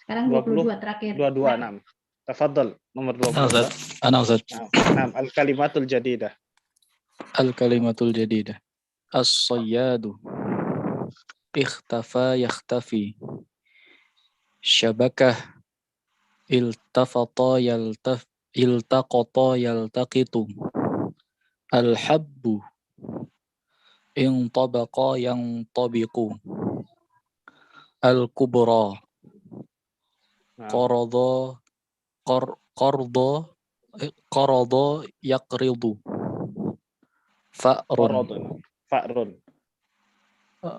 Sekarang 22 terakhir. 22, 6. Tafadhal, nomor 22. Ana Ustaz. Nah, al-kalimatul jadidah. Al-kalimatul jadidah. As-sayyadu. Ikhtafa yakhtafi. Syabakah. Iltafata iltaqata yaltaqitu. Al-habbu. Intabaqa yantabiqu. Al-kubra. Qarada yaqridu. Fa'run.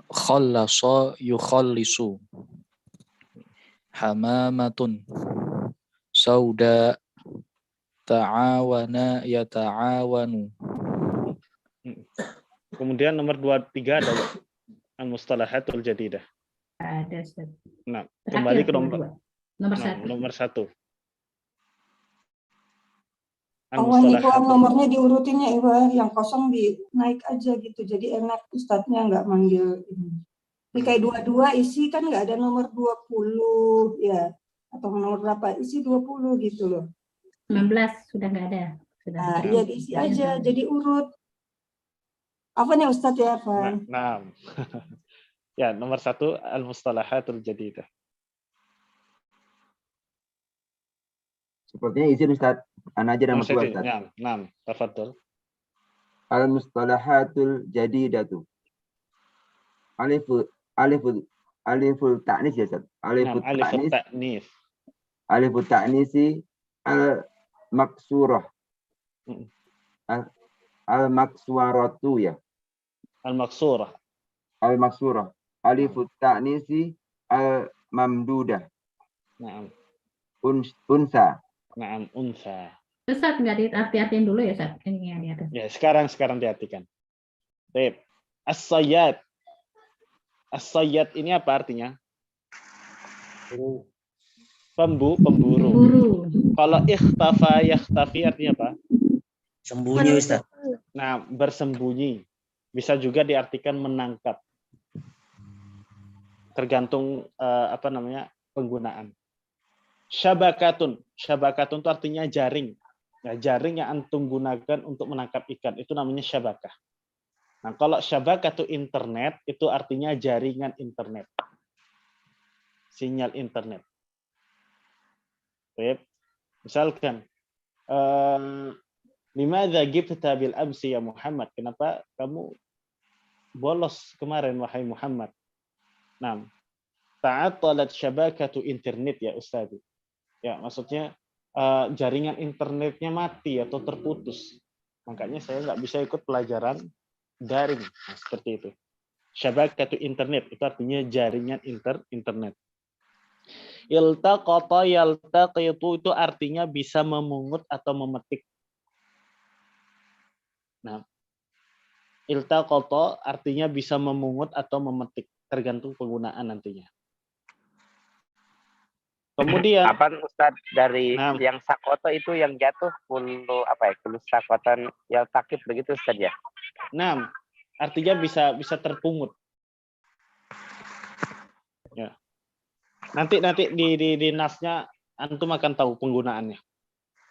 Khallasa yukhallisu. Hamamatun. Sauda. Ta'awana yata'awanu. Kemudian nomor 23 ada al-mustalahatul jadidah. Ada, Ustaz. Nah, kembali ke nomor 1. Nomor 1. Awan itu nomornya diurutinnya Ibu, yang kosong dinaik aja gitu. Jadi enak Ustadznya nggak manggil ini. Ini kayak 22 isi kan nggak ada nomor 20 ya. Atau nomor berapa? Isi 20 gitu loh. 19 sudah nggak ada. Sudah Nah, tidak. iya diisi aja. Jadi urut. Afwan ya Ustadz ya, Afwan. Nah. Ya, nomor 1 al-mustalahatul jadidah. Sepertinya izin Ustaz. Ana aja nomor 2 Ustaz. Nah, tafadhol. Al-mustalahatul jadidatu. Aliful ta'nis ya Ustaz. Aliful ta'nis. Alifut ta'nisi al-maksurah. Al-maksuratu ya. Al-maksurah. Al-maksurah. Alifut ta'nisi al-mamdudah. Naam. Unsa. Naam, unsa. Ustaz nggak diarti-artiin dulu ya Ustaz? Ini yang di atas. Ya, sekarang diartikan. Baik. As-sayyad. As-sayyad ini apa artinya? Pemburu. Kalau ikhtafa yakhtafi artinya apa? Sembunyi Ustaz. Nah, bersembunyi. Bisa juga diartikan menangkap. Tergantung penggunaan. Syabakatun. Syabakatun itu artinya jaring. Nah, jaring yang antum gunakan untuk menangkap ikan itu namanya syabakah. Nah, kalau syabakatu internet itu artinya jaringan internet. Sinyal internet. Baik. Misalkan limadza gibta bil amsi ya Muhammad? Kenapa kamu bolos kemarin wahai Muhammad? Nah, ta'attalat syabakatu internet ya Ustaz. Ya, maksudnya jaringan internetnya mati atau terputus. Makanya saya nggak bisa ikut pelajaran daring. Nah, seperti itu. Syabakatu internet itu artinya jaringan internet. Iltaqata yaltaqitu itu artinya bisa memungut atau memetik. Nah, iltaqata artinya bisa memungut atau memetik, tergantung penggunaan nantinya. Kemudian apa Ustaz dari yang sakoto itu yang jatuh kulu sakotan yang takib begitu Ustaz ya? Nah, artinya bisa terpungut. Ya. Nanti di nasnya antum akan tahu penggunaannya.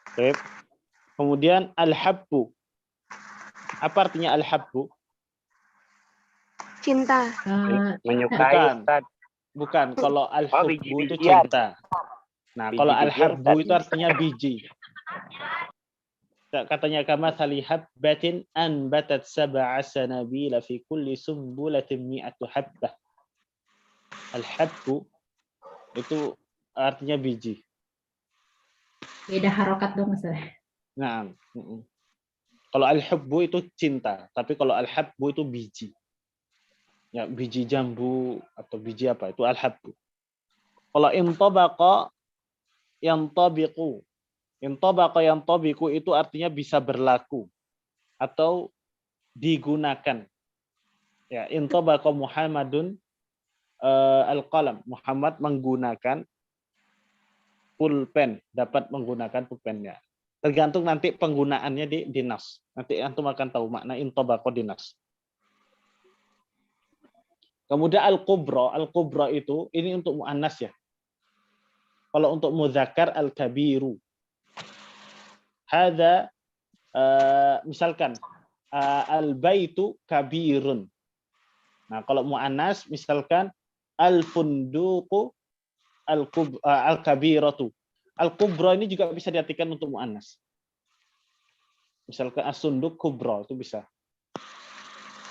Oke. Kemudian al-habbu. Apa artinya al-habbu? Cinta. Menyukai Ustaz. Bukan, kalau al-hubbu itu cinta. Nah, kalau al-habbu itu artinya biji. Katanya kama salihat batin anbatat sab'a sanabila fi kulli sumbulatin mi'atu habbah. Al-habbu itu artinya biji. Beda harokat dong Ustaz. Nah, kalau al-hubbu itu cinta, tapi kalau al-habbu itu biji. Ya, biji jambu atau biji apa itu al-habbu. Kalau intabaqa yantabiqu. Intabaqa yantabiqu itu artinya bisa berlaku atau digunakan. Ya, intabaqa Muhammadun al-qalam. Muhammad menggunakan pulpen, dapat menggunakan pulpennya. Tergantung nanti penggunaannya di nas. Nanti antum akan tahu makna intabaqa di nas. Kemudian al-kubra itu ini untuk muannas ya. Kalau untuk muzakkar al-kabiru. Hadza misalkan al-baitu kabirun. Nah, kalau muannas misalkan al-funduqu al-kabiratu. Al-kubra ini juga bisa diartikan untuk muannas. Misalkan as-sunduk kubra itu bisa.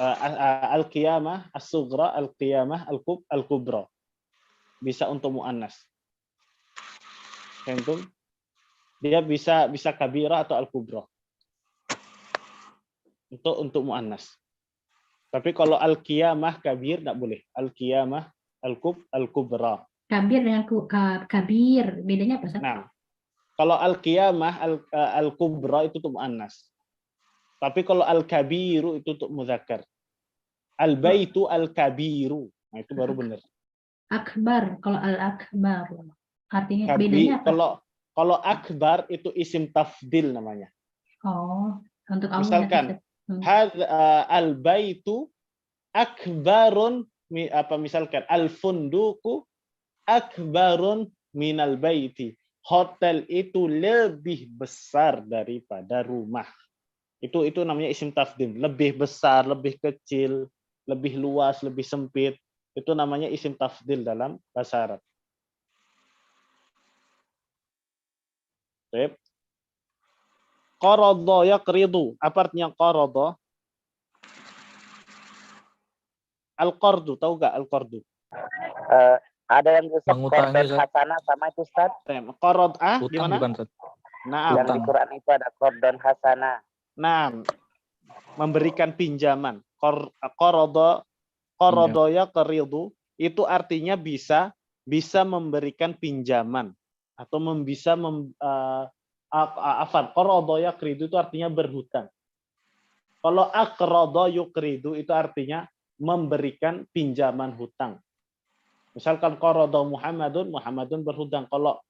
Al-qiyamah as-sughra, al-qiyamah al-kubra. Bisa untuk muannas. Tentu dia bisa kabira atau al-kubra. Untuk muannas. Tapi kalau al-qiyamah kabir enggak boleh. Al-qiyamah al-kubra. Kabir dengan kabir bedanya apa Ustaz? Nah, kalau al-qiyamah al-kubra itu untuk muannas. Tapi kalau al-kabiru itu untuk muzakkar. Al-baitu al-kabiru. Nah, itu baru benar. Akbar, kalau al-akbar. Artinya bedanya apa? Kalau akbar itu isim tafdil namanya. Oh, untuk Allah. Misalkan al-baitu akbarun misalkan al-funduku akbarun minal baiti. Hotel itu lebih besar daripada rumah. Itu namanya isim tafdil. Lebih besar, lebih kecil, lebih luas, lebih sempit. Itu namanya isim tafdil dalam bahasa Arab. Baik. Qarada yaqridu. Apa artinya qarada? Al-qardu, tahu gak al-qardu? Ada yang Ustaz Mengutangi, korban Ustaz. hasanah sama itu Ustaz. Qarad Utang gimana? bukan, Ustaz? Nah, Yang di Quran itu ada korban hasanah. nah, memberikan pinjaman. Qarada yaqridu itu artinya bisa memberikan pinjaman atau bisa qarada yaqridu itu artinya berhutang. Kalau aqrada yuqridu itu artinya memberikan pinjaman hutang. Misalkan qarada Muhammadun berhutang. Kalau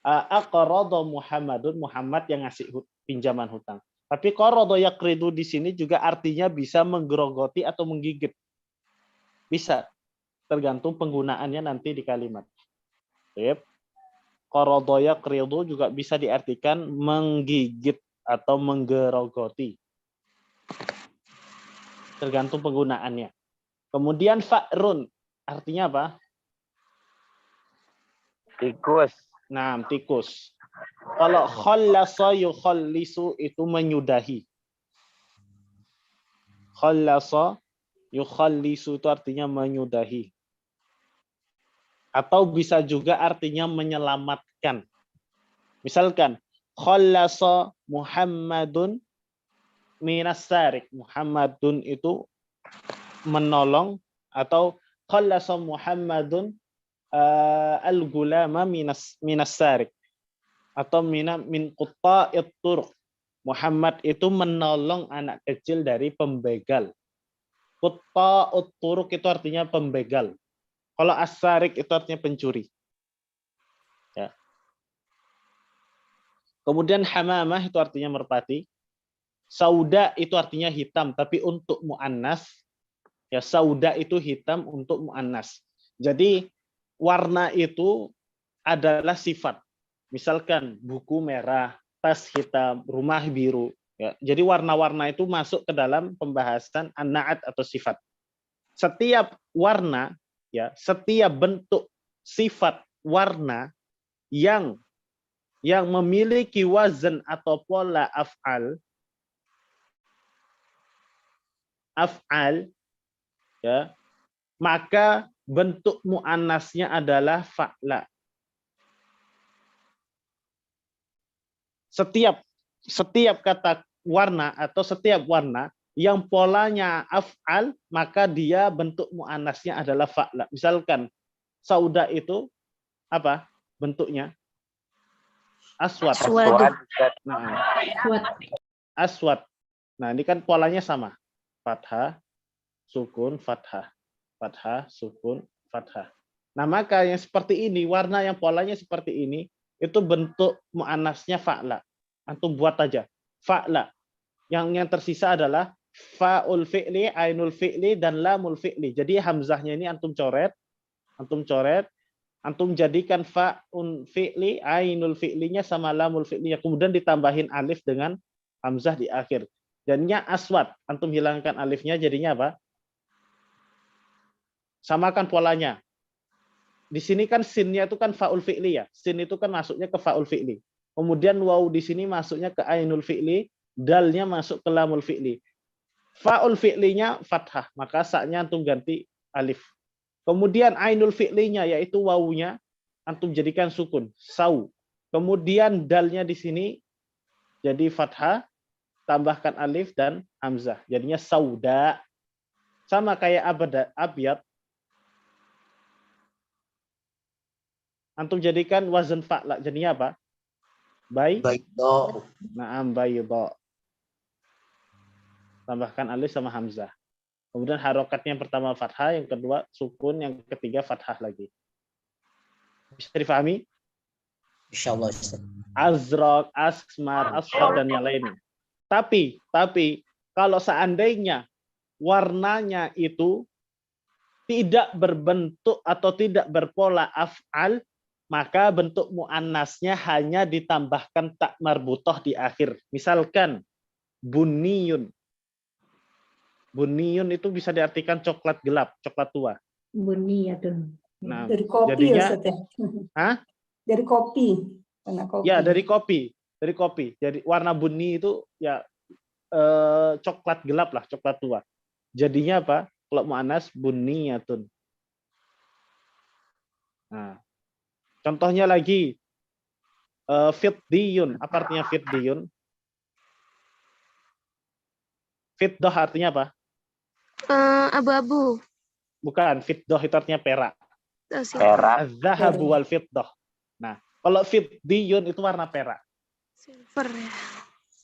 aqrada Muhammad yang ngasih pinjaman hutang. Tapi qarada yaqridu di sini juga artinya bisa menggerogoti atau menggigit. Bisa. Tergantung penggunaannya nanti di kalimat. Yep. Qarada yaqridu juga bisa diartikan menggigit atau menggerogoti. Tergantung penggunaannya. Kemudian fa'run artinya apa? Tikus. Nah, tikus. Kalau khallasa yukhallisu itu menyudahi. Khallasa yukhallisu itu artinya menyudahi. Atau bisa juga artinya menyelamatkan. Misalkan khallasa Muhammadun minas sarik. Muhammadun itu menolong, atau khallasa Muhammadun al-gulama minas sarik, atau min qutta'it turuq. Muhammad itu menolong anak kecil dari pembegal. Qutta'ut turuq itu artinya pembegal. Kalau as-sarik itu artinya pencuri. Ya. Kemudian hamamah itu artinya merpati. Sauda itu artinya hitam, tapi untuk muannas, ya sauda itu hitam untuk muannas. Jadi warna itu adalah sifat. Misalkan buku merah, tas hitam, rumah biru. Ya, jadi warna-warna itu masuk ke dalam pembahasan an-na'at atau sifat. Setiap warna, ya, setiap bentuk sifat warna yang memiliki wazan atau pola af'al, ya, maka bentuk muannasnya adalah fa'la. Setiap kata warna atau setiap warna yang polanya af'al, maka dia bentuk muannasnya adalah fa'la. Misalkan sauda itu apa bentuknya? Aswad. Aswad. Nah, ini kan polanya sama. Fathah, sukun, fathah. Fathah, sukun, fathah. Nah, maka yang seperti ini, warna yang polanya seperti ini, itu bentuk muannasnya fa'la. Antum buat aja. Fa'la. Yang tersisa adalah fa'ul fi'li, ainul fi'li, dan lamul fi'li. Jadi hamzahnya ini antum coret, antum jadikan fa'un fi'li, ainul fi'linya sama lamul fi'linya. Kemudian ditambahin alif dengan hamzah di akhir. Jadinya aswad. Antum hilangkan alifnya, jadinya apa? Samakan polanya. Di sini kan sinnya itu kan fa'ul fi'li ya. Sin itu kan masuknya ke fa'ul fi'li. Kemudian waw di sini masuknya ke ainul fi'li, dalnya masuk ke lamul fi'li. Fa'ul fi'linya fathah, maka saknya antum ganti alif. Kemudian ainul fi'linya yaitu wawunya antum jadikan sukun, sau. Kemudian dalnya di sini jadi fathah, tambahkan alif dan hamzah. Jadinya sauda. Sama kayak abyad. Antum jadikan wazan fa'la. Jadinya apa? Bayda. Naam, bayda. Tambahkan alif sama hamzah. Kemudian harokatnya yang pertama fathah, yang kedua sukun, yang ketiga fathah lagi. Bisa difahami? Insyaallah. Azraq, asmar, asfar, dan yang lainnya. Tapi kalau seandainya warnanya itu tidak berbentuk atau tidak berpola af'al, maka bentuk muannasnya hanya ditambahkan tak marbutoh di akhir. Misalkan buniyun. Buniyun itu bisa diartikan coklat gelap, coklat tua. Buniyatun. Nah, Dari kopi jadinya, ya, Ustaz ya? hah? Dari kopi. Warna kopi. Ya, dari kopi. Dari kopi. Jadi warna bunyi itu ya coklat gelap lah, coklat tua. Jadinya apa? Kalau muannas buniyatun. Nah, contohnya lagi fiddiyun. Apa artinya fiddiyun? Fiddah artinya apa? Abu-abu. Bukan, fiddah itu artinya perak. Perak. Az-zahabu wal fiddah. Nah, kalau fiddiyun itu warna perak. Silver ya.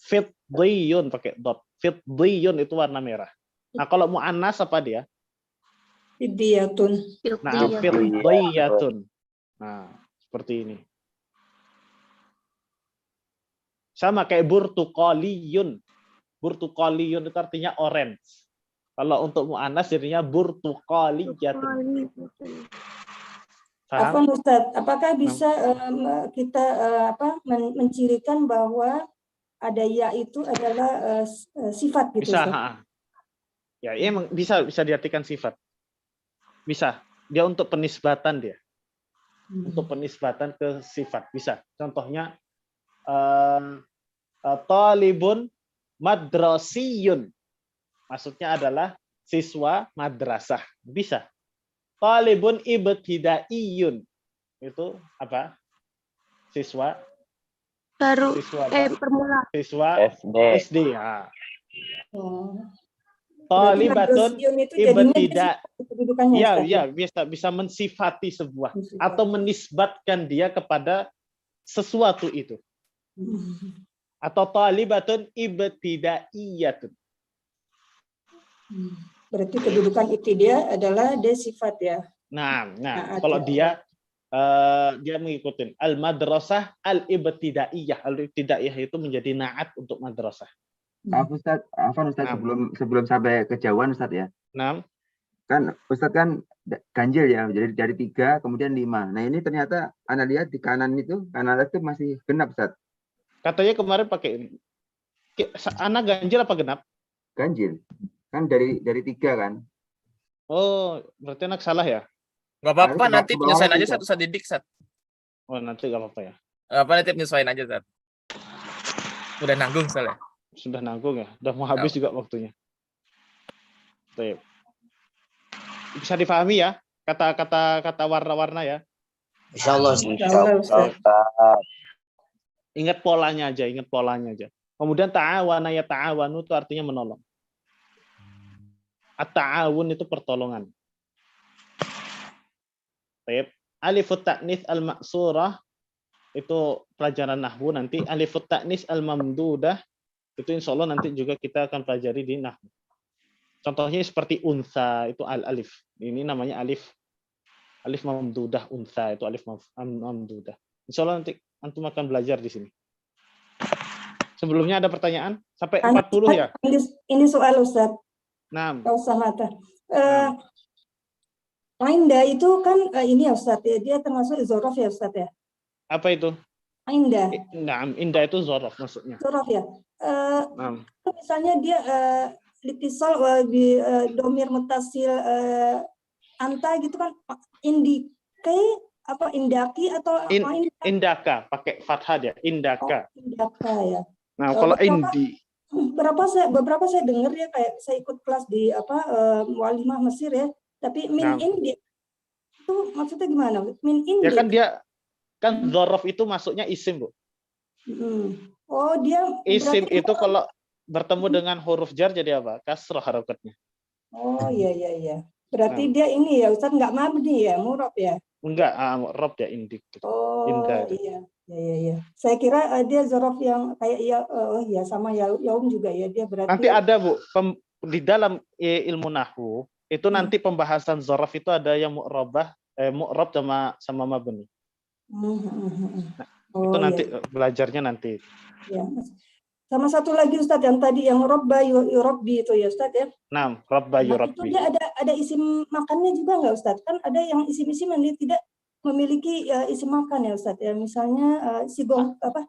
Fiddiyun pakai dot. Fiddiyun itu warna merah. Nah, kalau muannas apa dia? Fiddiyatun. Nah, fiddiyatun. Nah, seperti ini. Sama kayak burtuqaliyun. Burtuqaliyun itu artinya orange. Kalau untuk muannas jadinya burtuqaliyatun. Afwan Ustaz, apakah bisa kita mencirikan bahwa ada ya itu adalah sifat gitu? Bisa, Ustaz? ya emang bisa diartikan sifat. Bisa. Dia untuk penisbatan dia. Untuk penisbatan ke sifat bisa. Contohnya talibun madrasiyun. Maksudnya adalah siswa madrasah. Bisa. Talibun ibtidaiyun. Itu apa? Siswa Baru permulaan. Siswa SD. SD. Ya. Talibatun ibtidaiyah. Ya, bisa mensifati sebuah atau menisbatkan dia kepada sesuatu itu. Atau talibatun ibtidaiyatun. Berarti kedudukan ibtidah adalah dia sifat ya. Nah, kalau dia mengikuti al-madrasah al-ibtidaiyah. Al-ibtidaiyah itu menjadi naat untuk madrasah. Ustaz, sebelum sampai kejauhan Ustaz ya. Kan Ustaz kan ganjil ya, jadi dari 3 kemudian 5. Nah ini ternyata Anda lihat di kanan itu masih genap Ustaz. Katanya kemarin pakai ini. Anak ganjil apa genap? Ganjil. Kan dari 3 kan. Oh, berarti anak salah ya? Gak apa-apa, nanti penyesuaian aja Ustaz Didik, Ustaz. Oh, nanti gak apa-apa ya. Nanti penyesuaian aja, Ustaz. Udah nanggung soalnya. Sudah nanggung ya, udah mau habis juga waktunya. Baik. Bisa difahami ya kata warna-warna ya. Insyaallah. Ingat polanya aja. Kemudian ta'awana ya ta'awanu itu artinya menolong. At-ta'awun itu pertolongan. Baik. Alifut ta'nits al-maqsurah itu pelajaran nahwu nanti. Alifut ta'nis al-mamdudah itu insya Allah nanti juga kita akan pelajari di nahwu. Contohnya seperti unsa itu al-alif. Ini namanya alif mamdudah unsa itu alif mamdudah. Insya Allah nanti antum akan belajar di sini. Sebelumnya ada pertanyaan sampai 40 ya? Ini soal Ustaz. Nah. Ainda itu kan ini ya Ustaz ya, dia termasuk zorof ya Ustaz ya? Apa itu? Ainda. Nah, inda itu zorof maksudnya. Zorof ya. Misalnya dia litisol di domir mutasil anta gitu kan, indaki atau indaka pakai fathah dia, indaka. Indaka ya. Nah, kalau indi beberapa saya dengar ya, kayak saya ikut kelas di Mualimah Mesir ya, tapi min indi itu maksudnya gimana? Min indi. Ya kan dia kan zorof itu masuknya isim, Bu. Oh, dia isim itu kalau bertemu dengan huruf jar jadi apa? Kasrah harokatnya. Oh iya. Berarti dia ini ya Ustaz, nggak mabni ya, murab ya? Enggak, rob ya indik. Oh Indah. Iya. Saya kira dia zorof yang kayak ya sama yaum juga ya, dia berarti. Nanti ada Bu di dalam ilmu nahwu itu nanti pembahasan zorof itu ada yang mu'rabah, mu'rab sama mabni. Nah, itu nanti belajarnya nanti. Ya. Sama satu lagi Ustadz yang tadi yang robba yurabbi itu ya Ustadz ya. Nah, robba Itu yurabbi. dia ada isim makannya juga nggak Ustadz? Kan ada yang isim-isim yang dia tidak memiliki isim makan ya Ustadz ya. Misalnya sigong apa?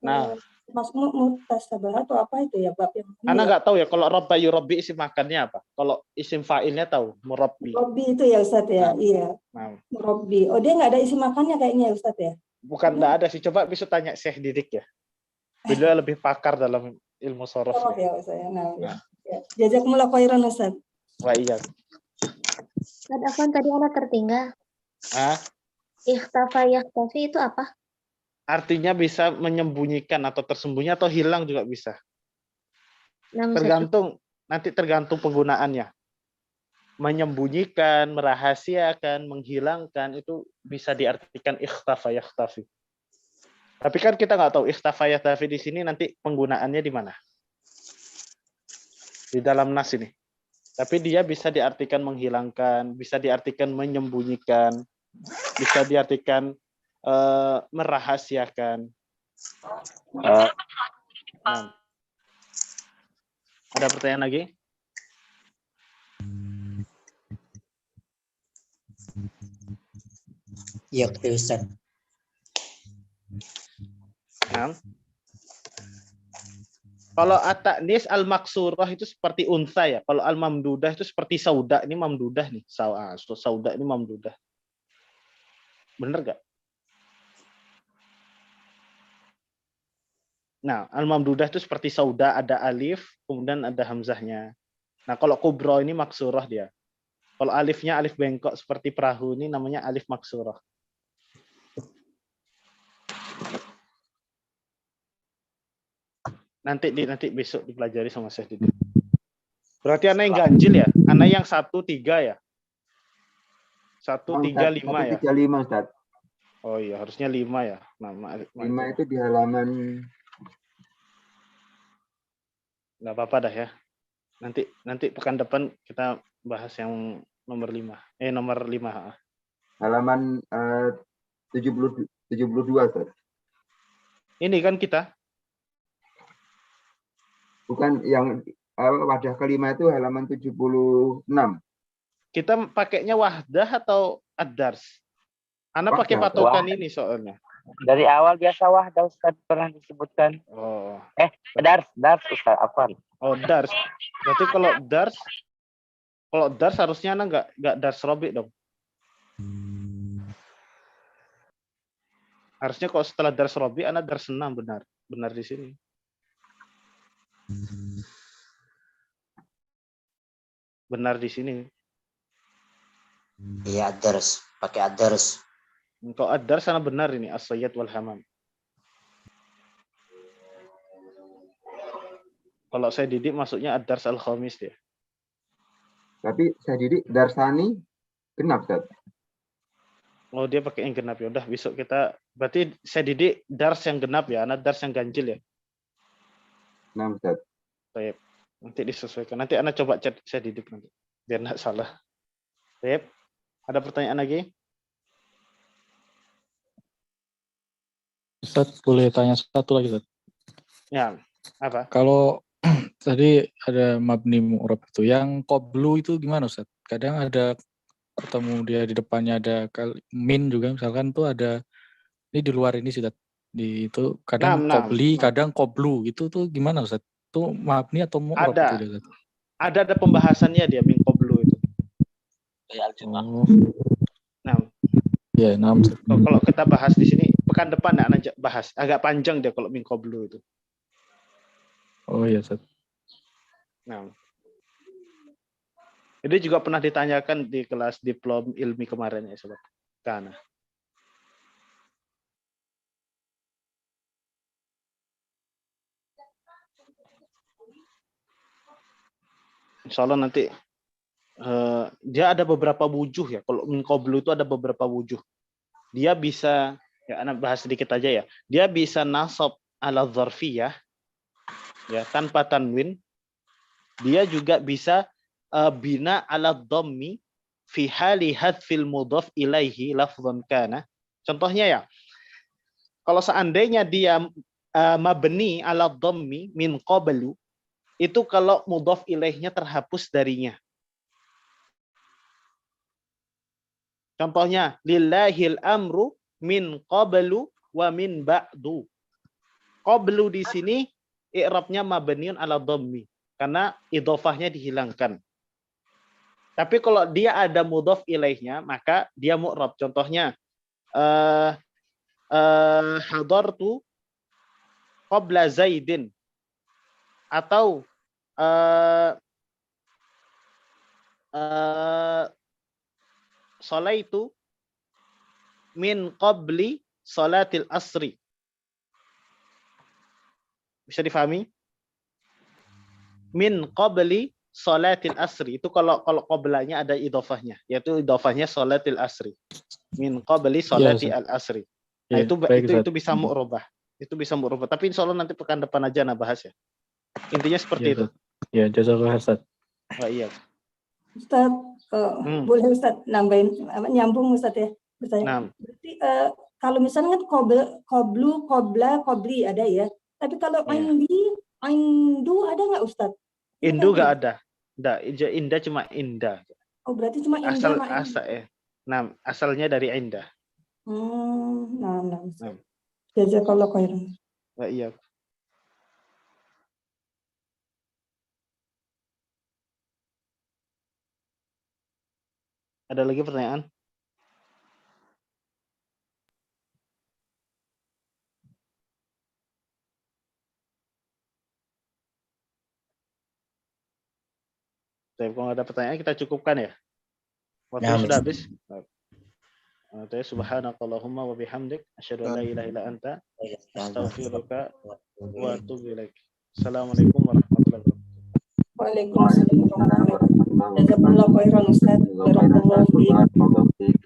Nah, Mas mutasabah atau apa itu ya bab yang ini Ana ya? nggak tahu ya kalau robba yurabbi isim makannya apa. Kalau isim fa'ilnya tahu, murabbi. Robbi itu ya Ustadz ya. Nah. Iya. Nah, Robbi. Oh dia nggak ada isim makannya kayaknya ya Ustadz ya. bukan nggak ada sih. Coba bisa tanya Syekh Didik ya. Beliau lebih pakar dalam ilmu sorof. Oh ya saya. Nah, ya. Jazakumullah khairan Ustadz. Wah iya. Ustadz Afwan tadi anak tertinggal. Ah, Ikhtafa yakhtafi itu apa? artinya bisa menyembunyikan atau tersembunyi atau hilang juga bisa. Nah, Tergantung penggunaannya. Menyembunyikan, merahasiakan, menghilangkan itu bisa diartikan ikhtafa yakhtafi. Tapi kan kita nggak tahu ikhtafa yakhtafi di sini nanti penggunaannya di mana. Di dalam nas ini. Tapi dia bisa diartikan menghilangkan, bisa diartikan menyembunyikan, bisa diartikan merahasiakan. Nah. Ada pertanyaan lagi? Ya, Ustaz. Nah. Kalau at-ta'nis al-maksurah itu seperti unsa ya. Kalau al-mamdudah itu seperti sauda. Ini mamdudah nih. Sauda ini mamdudah. Bener gak? Nah, al-mamdudah itu seperti sauda, ada alif, kemudian ada hamzahnya. Nah, kalau kubro ini maksurah dia. Kalau alifnya alif bengkok seperti perahu ini namanya alif maksurah. Nanti besok dipelajari sama Syekh Didik. Berarti anak yang ganjil ya? Anak yang 1, 3 ya? 1, 3, 5 ya? 1, 3, 5 Ustaz. Oh iya, harusnya 5 ya. 5 itu di halaman. Nggak apa-apa dah ya. Nanti pekan depan kita bahas yang nomor 5. Nomor 5. Halaman 72 Ustaz. Ini kan kita. Bukan yang wadah kelima itu halaman 76. Kita pakainya wahdah atau ad-dars? Ana pakai patokan ini soalnya. Dari awal biasa wahdah Ustaz pernah disebutkan. Oh. Dars Ustaz Afwan. Oh, dars. Berarti kalau dars harusnya Ana enggak dars robi dong. Harusnya kalau setelah dars robi Ana dars 6 benar. Benar di sini. Benar di sini. Iya, ad-dars, pakai ad-dars. Kalau ad-dars sana benar ini as-sayyad wal hamam. Kalau saya didik masuknya ad-dars al-khamis dia. Tapi saya didik darsani genap, Ustaz. Oh, dia pakai yang genap ya. Udah besok kita berarti saya didik dars yang genap ya, anak dars yang ganjil ya. Nah, Ustaz. Baik. Nanti disesuaikan. Nanti Anda coba chat saya didik nanti. Biar enggak salah. Baik. Ada pertanyaan lagi? Ustaz, boleh tanya satu lagi, Ustaz? Ya, apa? Kalau tadi ada mabni mu'rab itu, yang qablu itu gimana, Ustaz? Kadang ada ketemu dia di depannya ada min juga, misalkan tuh ada ini di luar ini Ustaz. Di itu kadang qabli, kadang qablu. Itu tuh gimana, Ustaz? Itu mabni atau mu'rab itu, Ustaz? Ada pembahasannya dia min qablu itu. Oh. Nah, ya, kalau kita bahas di sini pekan depan anak bahas agak panjang dia kalau min qablu itu. Oh iya, Ustaz. Nah, ini juga pernah ditanyakan di kelas diplom ilmi kemarin ya, sobat. Karena insya Allah nanti dia ada beberapa wujuh ya. Kalau min qablu itu ada beberapa wujuh. Dia bisa, ya anak bahas sedikit aja ya. Dia bisa nasab ala dzarfiyah ya tanpa tanwin. Dia juga bisa bina ala dhammi fi hali hadfil mudhaf ilaihi lafdhan kana. Contohnya ya, kalau seandainya dia mabni ala dhammi min qablu itu kalau mudhaf ilaihnya terhapus darinya. Contohnya lillahil amru min qablu wa min ba'du. Qablu di sini i'rabnya mabniun ala dhammi karena idhofahnya dihilangkan. Tapi kalau dia ada mudhaf ilaihnya maka dia mu'rab. Contohnya hadartu qabla Zaidin atau sholaitu min qabli salatil asri. Bisa difahami? Min qabli salatil asri. Itu kalau qablanya ada idhofahnya, yaitu idhofahnya salatil asri. Min qabli salati al asri. Nah, itu bisa mu'rabah. Itu bisa mu'rabah. Tapi insya Allah nanti pekan depan aja bahas ya. Intinya seperti itu. Ya, jazakallah Ustaz. Oh, iya. Ustaz, boleh Ustaz nambahin nyambung Ustaz ya bertanya. Berarti kalau misalnya kan qablu, qabla, qabli ada ya. Tapi kalau indu ada nggak Ustaz? Indu nggak ada. Nggak, indah cuma indah. Oh, berarti cuma indah. Nah, asalnya dari indah. Jazakallah khairan. Iya. Ada lagi pertanyaan? Kalau nggak ada pertanyaan kita cukupkan ya. Waktu sudah habis. Subhanakallahumma wa bihamdik asyhadu an la ilaha illa anta astaghfiruka wa atubu ilaik. Assalamualaikum warahmatullahi wabarakatuh. Waalaikumsalam warahmatullahi wabarakatuh. Jazakallah khairan Ustaz. Barakallahu fiik.